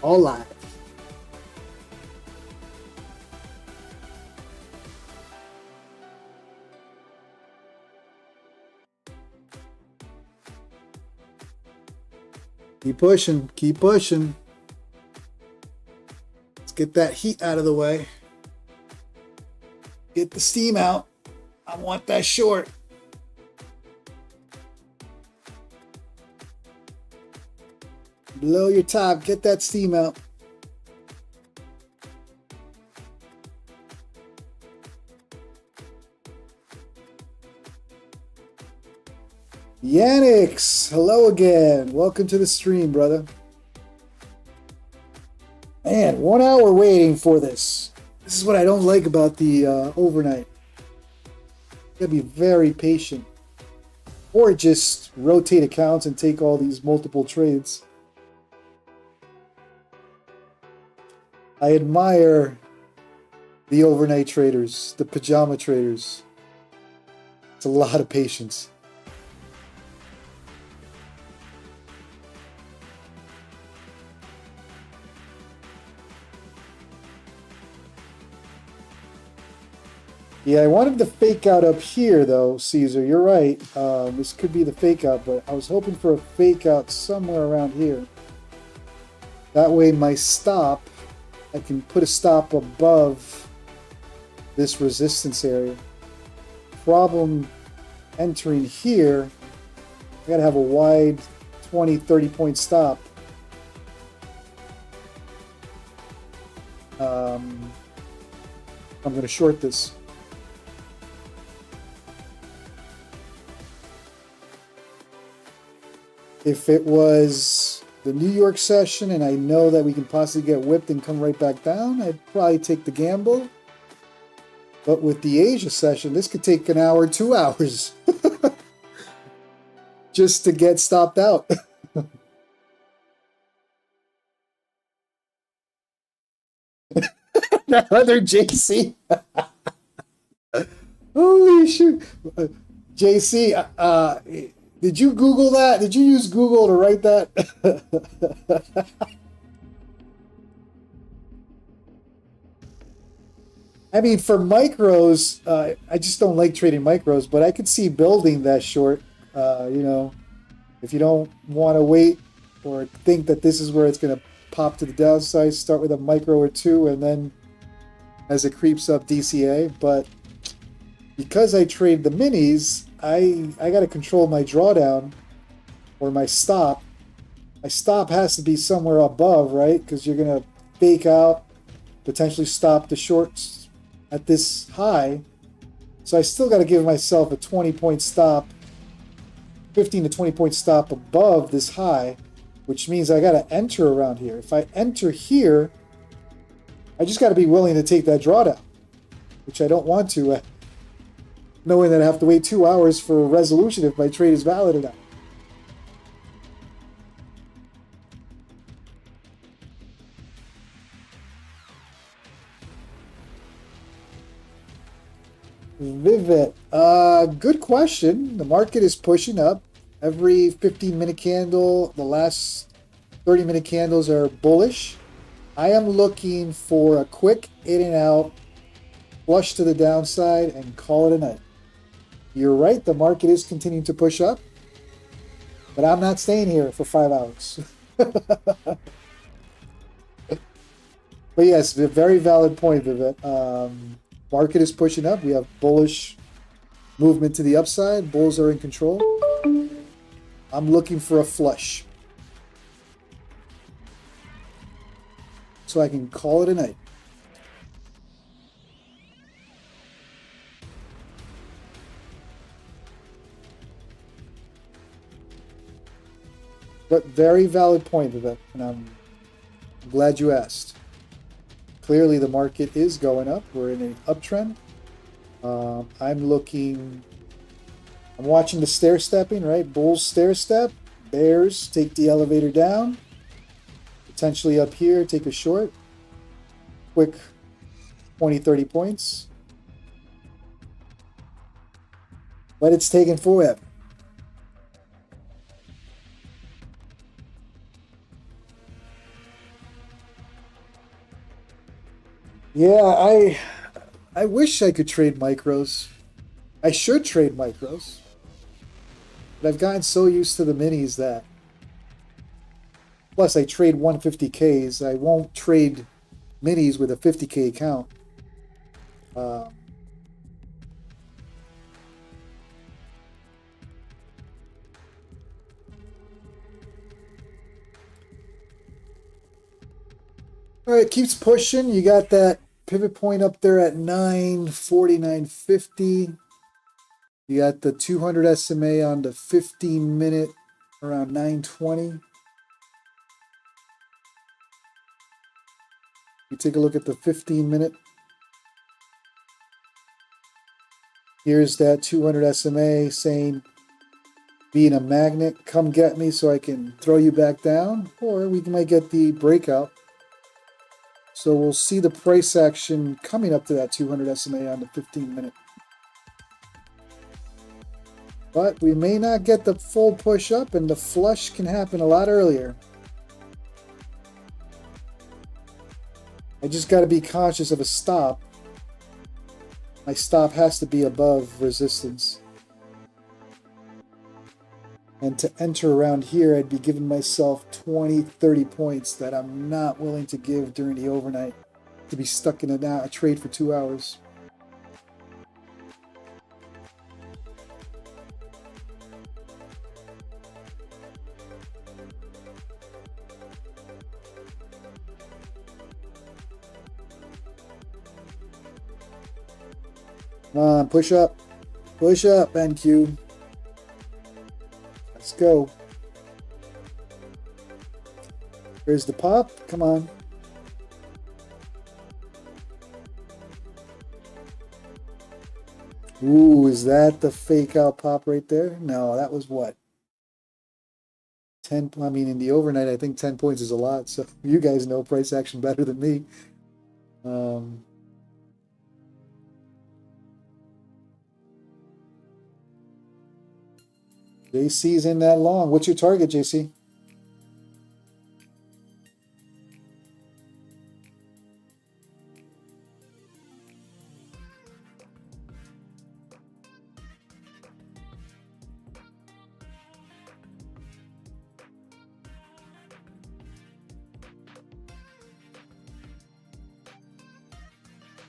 all live. Keep pushing. Keep pushing. Let's get that heat out of the way. Get the steam out. I want that short. Blow your top. Get that steam out. Yannix, hello again. Welcome to the stream, brother. Man, 1 hour waiting for this. This is what I don't like about the overnight. You gotta be very patient. Or just rotate accounts and take all these multiple trades. I admire the overnight traders, the pajama traders. It's a lot of patience. Yeah, I wanted the fake out up here, though, Caesar. You're right. This could be the fake out, but I was hoping for a fake out somewhere around here. That way, my stop, I can put a stop above this resistance area. Problem entering here, I gotta have a wide 20, 30 point stop. I'm gonna short this. If it was the New York session and I know that we can possibly get whipped and come right back down, I'd probably take the gamble. But with the Asia session, this could take an hour, 2 hours just to get stopped out. That other JC. Holy shoot. JC, did you Google that? Did you use Google to write that? I mean, for micros, I just don't like trading micros, but I could see building that short. You know, if you don't want to wait or think that this is where it's going to pop to the downside, start with a micro or two, and then as it creeps up DCA. But because I trade the minis, I got to control my drawdown or my stop. My stop has to be somewhere above, right? Because you're going to fake out, potentially stop the shorts at this high. So I still got to give myself a 20-point stop, 15 to 20-point stop above this high, which means I got to enter around here. If I enter here, I just got to be willing to take that drawdown, which I don't want to, knowing that I have to wait 2 hours for a resolution if my trade is valid or not. Vivet, good question. The market is pushing up. Every 15-minute candle, the last 30-minute candles are bullish. I am looking for a quick in and out, flush to the downside, and call it a night. You're right, the market is continuing to push up, but I'm not staying here for 5 hours. But yes, a very valid point, Vivet. Market is pushing up. We have bullish movement to the upside. Bulls are in control. I'm looking for a flush, so I can call it a night. But very valid point, Vivek, and I'm glad you asked. Clearly, the market is going up. We're in an uptrend. I'm watching the stair stepping, right? Bulls stair step, bears take the elevator down, potentially up here, take a short, quick 20, 30 points. But it's taken forever. Yeah, I wish I could trade micros. I should trade micros. But I've gotten so used to the minis that Plus, I trade 150Ks. I won't trade minis with a 50K account. All right, keeps pushing. You got that pivot point up there at 949.50. You got the 200 SMA on the 15-minute around 920. You take a look at the 15-minute. Here's that 200 SMA saying, being a magnet, come get me so I can throw you back down. Or we might get the breakout. So we'll see the price action coming up to that 200 SMA on the 15-minute. But we may not get the full push up, and the flush can happen a lot earlier. I just got to be conscious of a stop. My stop has to be above resistance. And to enter around here, I'd be giving myself 20, 30 points that I'm not willing to give during the overnight to be stuck in a trade for 2 hours. Come on, push up, NQ. Let's go. Here's the pop. Come on. Ooh, is that the fake out pop right there? No, that was what? 10, I mean, in the overnight, I think 10 points is a lot. So you guys know price action better than me. JC's in that long. What's your target, JC?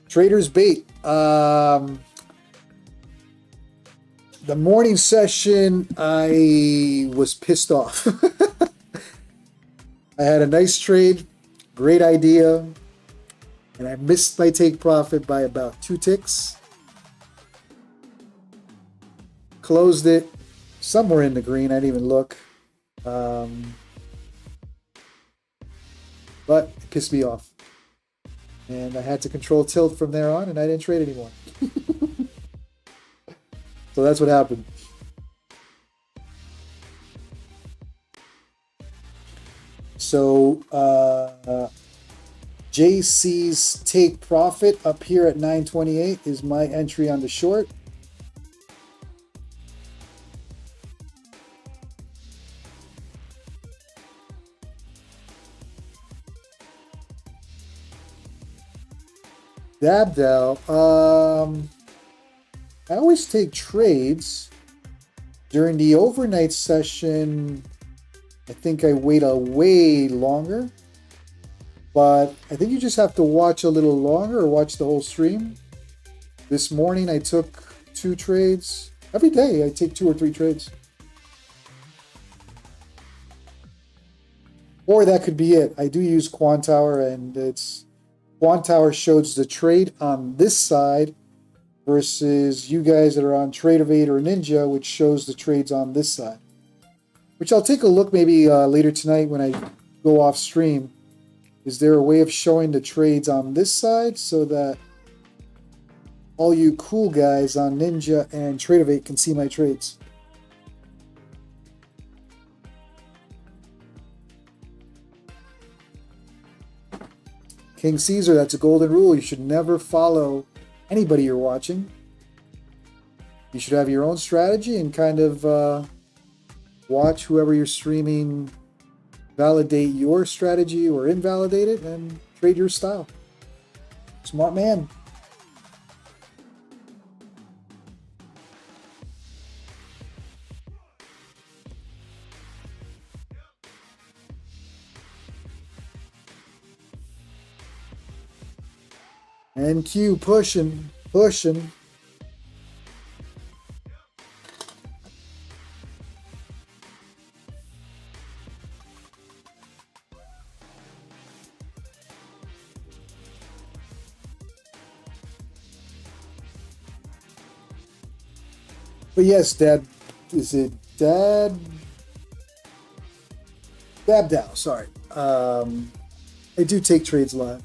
Trader's bait. The morning session, I was pissed off. I had a nice trade, great idea, and I missed my take profit by about 2 ticks. Closed it somewhere in the green. I didn't even look. But it pissed me off. And I had to control tilt from there on, and I didn't trade anymore. So that's what happened. So JC's take profit up here at 928 is my entry on the short. Dabdow. I always take trades during the overnight session. I think I wait a way longer, but I think you just have to watch a little longer or watch the whole stream. This morning I took 2 trades. Every day I take 2 or 3 trades. Or that could be it. I do use Quantower, and Quantower shows the trade on this side versus you guys that are on Tradeify or Ninja, which shows the trades on this side. Which I'll take a look maybe later tonight when I go off stream. Is there a way of showing the trades on this side so that all you cool guys on Ninja and Tradeify can see my trades? King Caesar, that's a golden rule. You should never follow anybody you're watching. You should have your own strategy and kind of watch whoever you're streaming validate your strategy or invalidate it and trade your style. Smart man. NQ pushing, pushing. But yes, Dad, is it Dad? Dabdow, sorry. I do take trades live.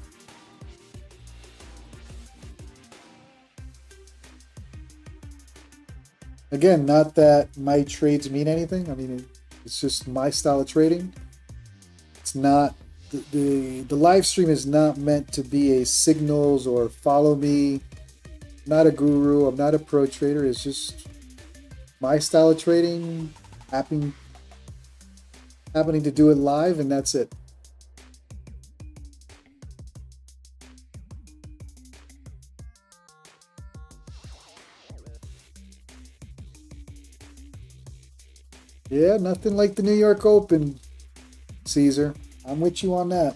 Again, not that my trades mean anything. I mean, it's just my style of trading. It's not the live stream is not meant to be a signals or follow me. I'm not a guru. I'm not a pro trader. It's just my style of trading. Happening to do it live, and that's it. Yeah, nothing like the New York Open, Caesar. I'm with you on that.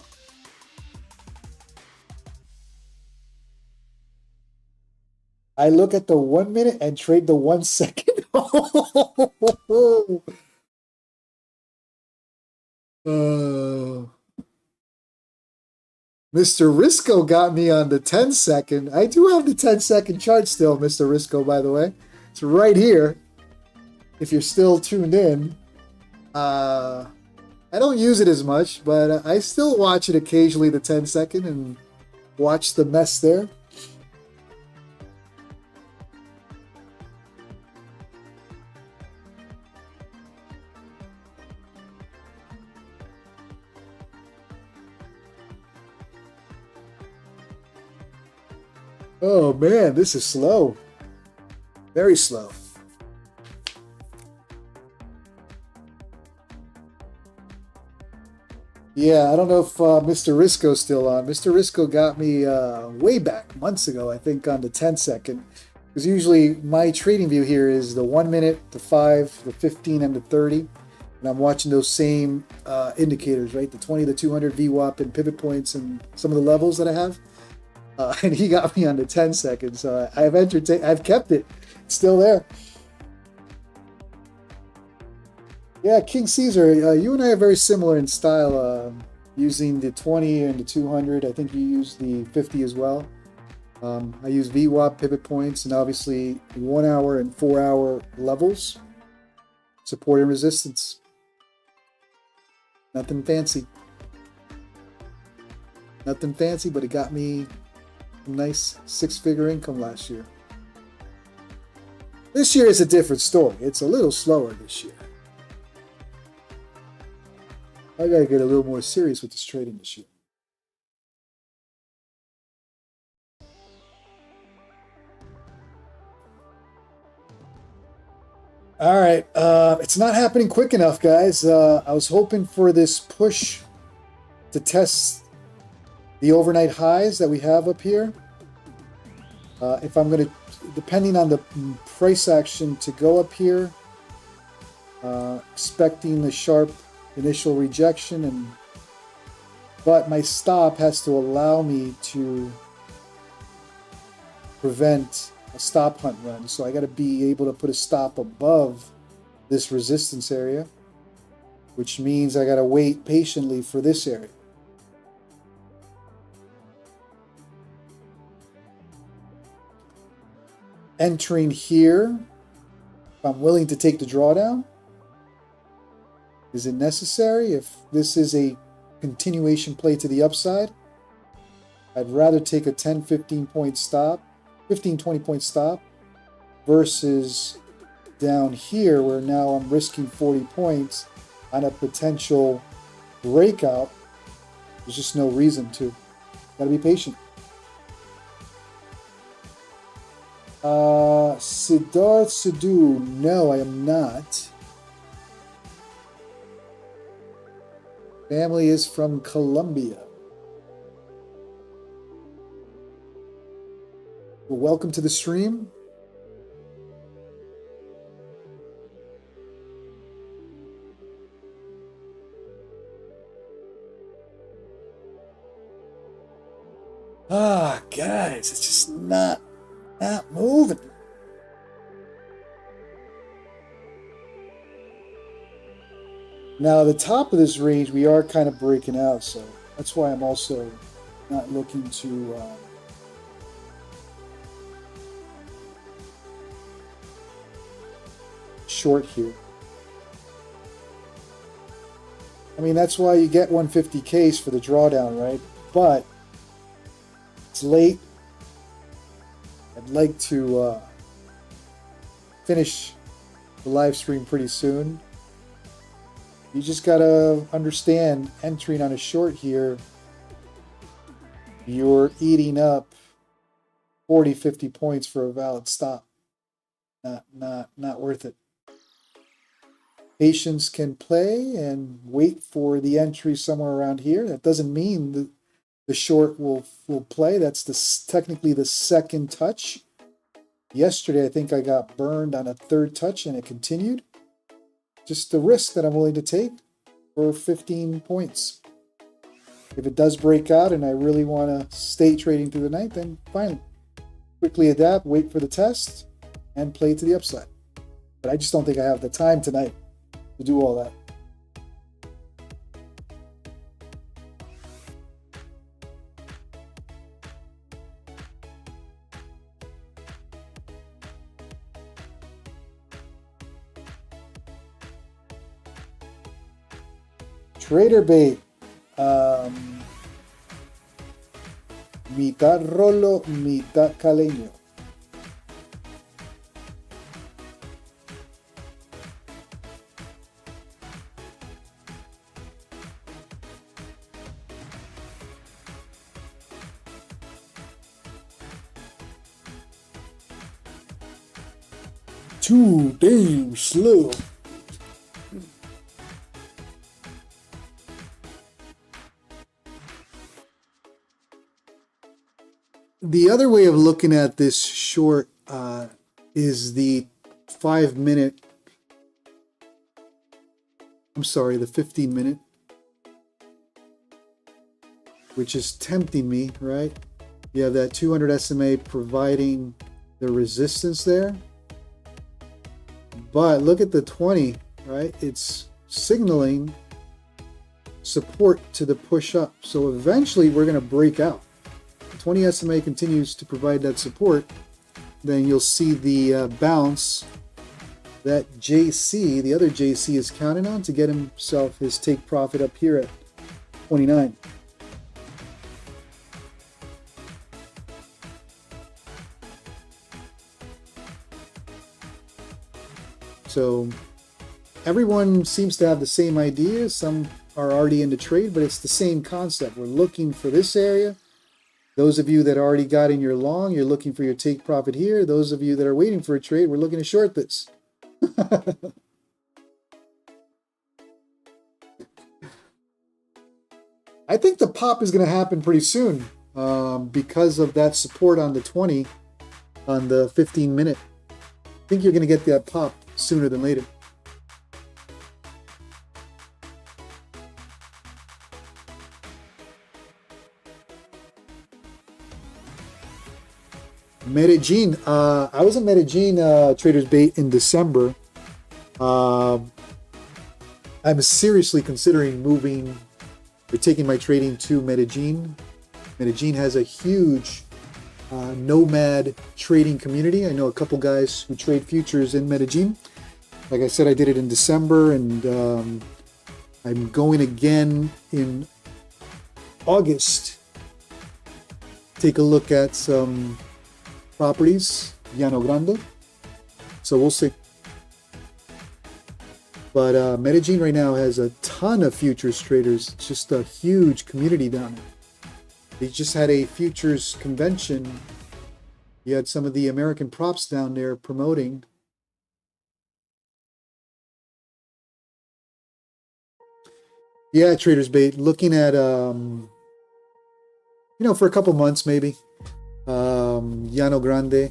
I look at the 1 minute and trade the 1 second. Mr. Risco got me on the 10 second. I do have the 10-second chart still, Mr. Risco, by the way. It's right here. If you're still tuned in. I don't use it as much, but I still watch it occasionally, the 10 second, and watch the mess there. Oh man, this is slow. Very slow. Yeah, I don't know if Mr. Risco's still on. Mr. Risco got me way back, months ago, I think, on the 10 second. Because usually my trading view here is the 1 minute, the 5, the 15, and the 30. And I'm watching those same indicators, right? The 20, the 200 VWAP and pivot points and some of the levels that I have. And he got me on the 10 seconds. So I've kept it. It's still there. Yeah, King Caesar, you and I are very similar in style, using the 20 and the 200. I think you use the 50 as well. I use VWAP, pivot points, and obviously 1 hour and 4 hour levels, support and resistance. Nothing fancy. Nothing fancy, but it got me a nice 6-figure income last year. This year is a different story. It's a little slower this year. I gotta get a little more serious with this trading this year. All right, it's not happening quick enough, guys. I was hoping for this push to test the overnight highs that we have up here. If I'm gonna, depending on the price action, to go up here, expecting the sharp initial rejection, but my stop has to allow me to prevent a stop hunt run. So I got to be able to put a stop above this resistance area, which means I got to wait patiently for this area. Entering here, if I'm willing to take the drawdown. Is it necessary? If this is a continuation play to the upside, I'd rather take a 10, 15 point stop, 15, 20 point stop versus down here where now I'm risking 40 points on a potential breakout. There's just no reason to. Gotta be patient. Siddharth Sidhu, no, I am not. Family is from Colombia. Well, welcome to the stream. Ah, guys, it's just not moving. Now, the top of this range, we are kind of breaking out, so that's why I'm also not looking to short here. I mean, that's why you get 150Ks for the drawdown, right? But it's late. I'd like to finish the live stream pretty soon. You just gotta understand, entering on a short here, you're eating up 40, 50 points for a valid stop. Not worth it. Patience can play and wait for the entry somewhere around here. That doesn't mean the short will play. That's technically the second touch. Yesterday, I think I got burned on a third touch and it continued. Just the risk that I'm willing to take for 15 points. If it does break out and I really want to stay trading through the night, then fine. Quickly adapt, wait for the test, and play to the upside. But I just don't think I have the time tonight to do all that. Trader bait. Mitad rolo, mitad caleño. Too damn slow. The other way of looking at this short is the 5-minute, I'm sorry, the 15-minute, which is tempting me, right? You have that 200 SMA providing the resistance there. But look at the 20, right? It's signaling support to the push up. So eventually we're going to break out. 20 SMA continues to provide that support, then you'll see the bounce that JC, the other JC, is counting on to get himself his take profit up here at 29. So everyone seems to have the same idea. Some are already into trade, but it's the same concept. We're looking for this area. Those of you that already got in your long, you're looking for your take profit here. Those of you that are waiting for a trade, we're looking to short this. I think the pop is going to happen pretty soon because of that support on the 20, on the 15-minute. I think you're going to get that pop sooner than later. Medellin. I was in Medellin Traders Bait in December. I'm seriously considering moving or taking my trading to Medellin. Medellin has a huge nomad trading community. I know a couple guys who trade futures in Medellin. Like I said, I did it in December, and I'm going again in August. Take a look at some properties, Llano Grande. So we'll see. But Medellin right now has a ton of futures traders. It's just a huge community down there. They just had a futures convention. You had some of the American props down there promoting. Yeah, Traders Bait, looking at, for a couple months maybe. Llano Grande.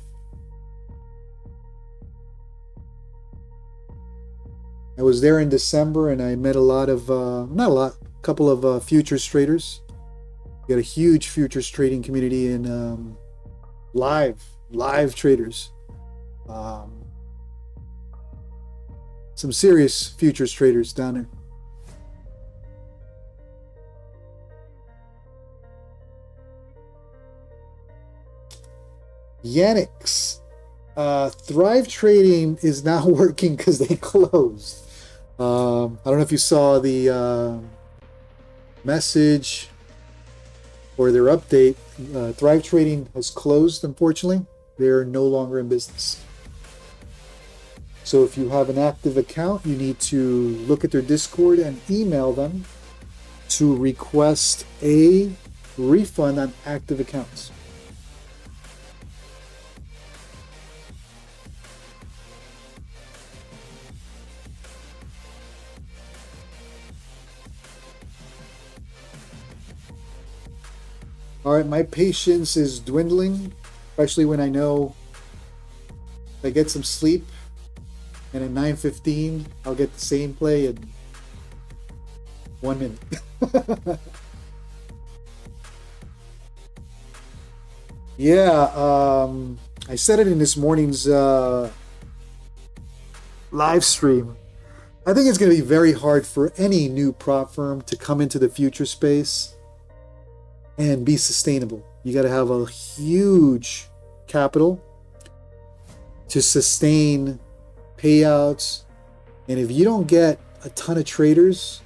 I was there in December and I met a lot of, not a lot, a couple of futures traders. You got a huge futures trading community and live traders. Some serious futures traders down there. Yannick's Thrive Trading is now working because they closed. I don't know if you saw the message or their update. Thrive Trading has closed, unfortunately. They're no longer in business. So if you have an active account, you need to look at their Discord and email them to request a refund on active accounts. All right, my patience is dwindling, especially when I know if I get some sleep and at 9:15 I'll get the same play in 1 minute. Yeah, I said it in this morning's live stream. I think it's going to be very hard for any new prop firm to come into the future space and be sustainable. You got to have a huge capital to sustain payouts. And if you don't get a ton of traders,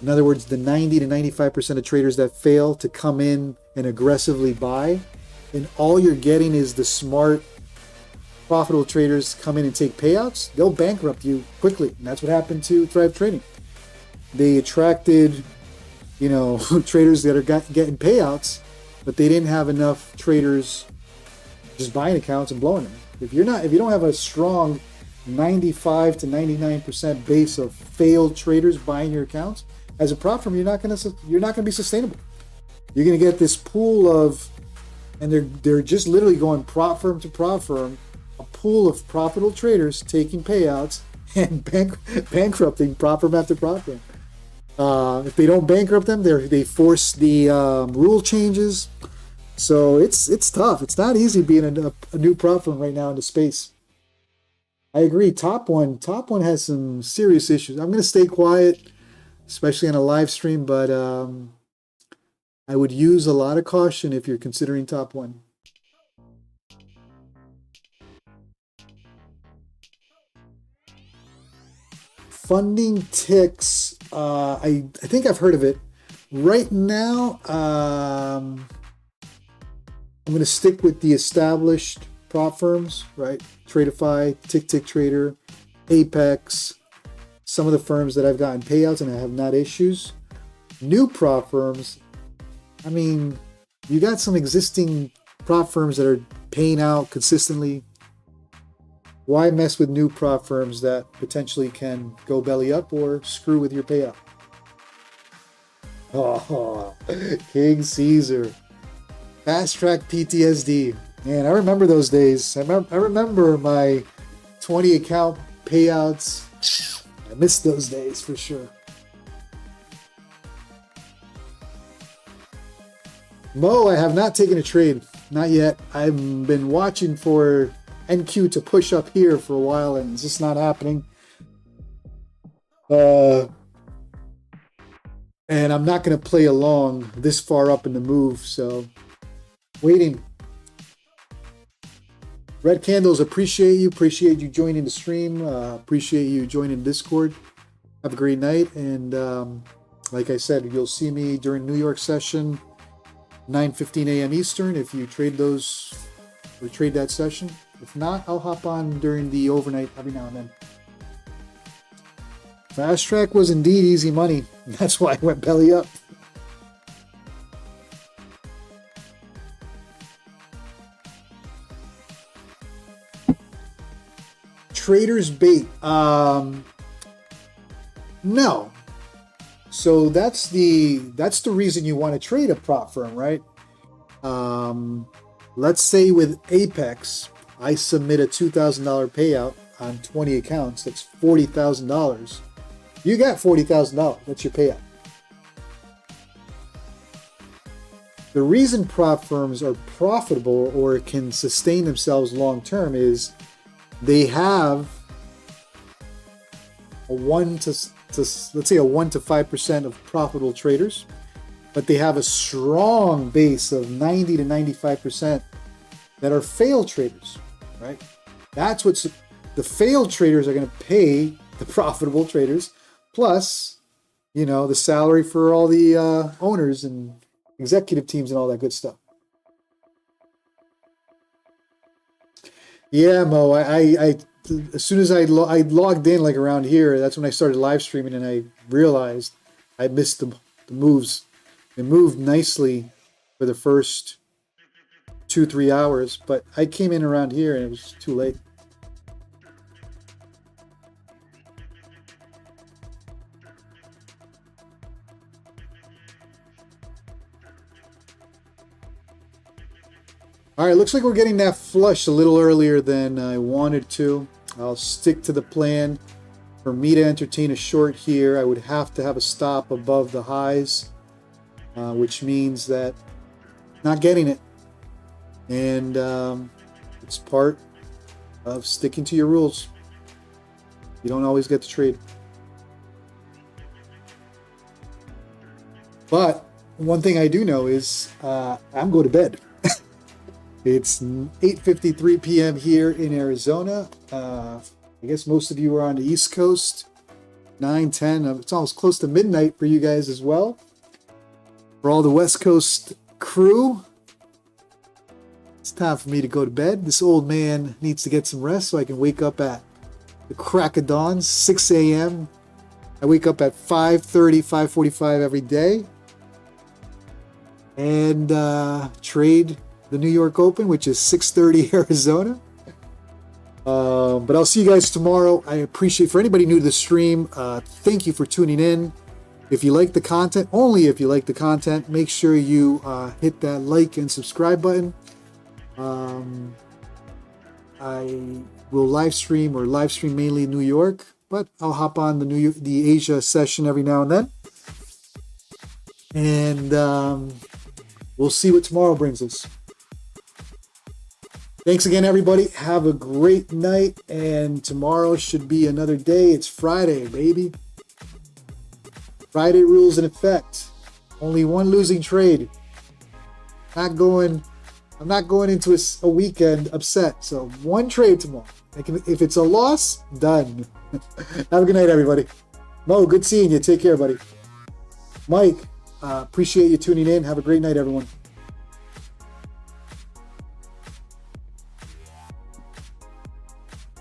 in other words, the 90 to 95% of traders that fail to come in and aggressively buy, and all you're getting is the smart, profitable traders come in and take payouts, they'll bankrupt you quickly. And that's what happened to Thrive Trading. They attracted traders that are getting payouts, but they didn't have enough traders just buying accounts and blowing them. If you don't have a strong 95 to 99% base of failed traders buying your accounts, as a prop firm, you're not going to be sustainable. You're going to get this pool of, and they're just literally going prop firm to prop firm, a pool of profitable traders taking payouts and bankrupting prop firm after prop firm. If they don't bankrupt them, they force the rule changes. So it's tough. It's not easy being a new prop firm right now in the space. I agree. Top one has some serious issues. I'm going to stay quiet, especially on a live stream, but I would use a lot of caution if you're considering Top One. Funding ticks. I think I've heard of it. Right now, I'm going to stick with the established prop firms, right? Tradeify, Tick Trader, Apex, some of the firms that I've gotten payouts and I have not issues. New prop firms, I mean, you got some existing prop firms that are paying out consistently. Why mess with new prop firms that potentially can go belly up or screw with your payout? Oh, King Caesar. Fast track PTSD. Man, I remember those days. I remember my 20 account payouts. I miss those days for sure. Mo, I have not taken a trade. Not yet. I've been watching for NQ to push up here for a while and it's just not happening. And I'm not going to play along this far up in the move, so waiting. Red Candles, appreciate you joining the stream. Appreciate you joining Discord. Have a great night. And like I said, you'll see me during New York session, 9:15 a.m. Eastern, if you trade those or trade that session. If not, I'll hop on during the overnight every now and then. Fast track was indeed easy money. That's why I went belly up. Trader's bait. No. So that's the reason you want to trade a prop firm, right? Let's say with Apex, I submit a $2,000 payout on 20 accounts. That's $40,000. You got $40,000. That's your payout. the reason prop firms are profitable or can sustain themselves long term is they have a 1 to let's say a 1 to 5% of profitable traders, but they have a strong base of 90 to 95% that are failed traders, right? That's what's the failed traders are going to pay the profitable traders, plus, you know, the salary for all the owners and executive teams and all that good stuff. Yeah, Mo, I as soon as I logged in like around here, that's when I started live streaming, and I realized I missed the moves. It moved nicely for the first 2-3 hours, but I came in around here and it was too late. All right, looks like we're getting that flush a little earlier than I wanted to. I'll stick to the plan. For me to entertain a short here, I would have to have a stop above the highs, which means that not getting it. And it's part of sticking to your rules. You don't always get to trade. But one thing I do know is I'm going to bed. It's 8:53 p.m. here in Arizona. I guess most of you are on the East Coast. 9:10. It's almost close to midnight for you guys as well. For all the West Coast crew, it's time for me to go to bed. This old man needs to get some rest so I can wake up at the crack of dawn, 6 a.m. I wake up at 5:30, 5:45 every day. And trade the New York Open, which is 6:30 Arizona. But I'll see you guys tomorrow. I appreciate, for anybody new to the stream, thank you for tuning in. If you like the content, only if you like the content, make sure you hit that like and subscribe button. I will live stream mainly in New York, but I'll hop on the Asia session every now and then. And we'll see what tomorrow brings us. Thanks again, everybody. Have a great night, and tomorrow should be another day. It's Friday, baby. Friday rules in effect. Only one losing trade. I'm not going into a weekend upset. So one trade tomorrow. If it's a loss, done. Have a good night, everybody. Mo, good seeing you. Take care, buddy. Mike, appreciate you tuning in. Have a great night, everyone.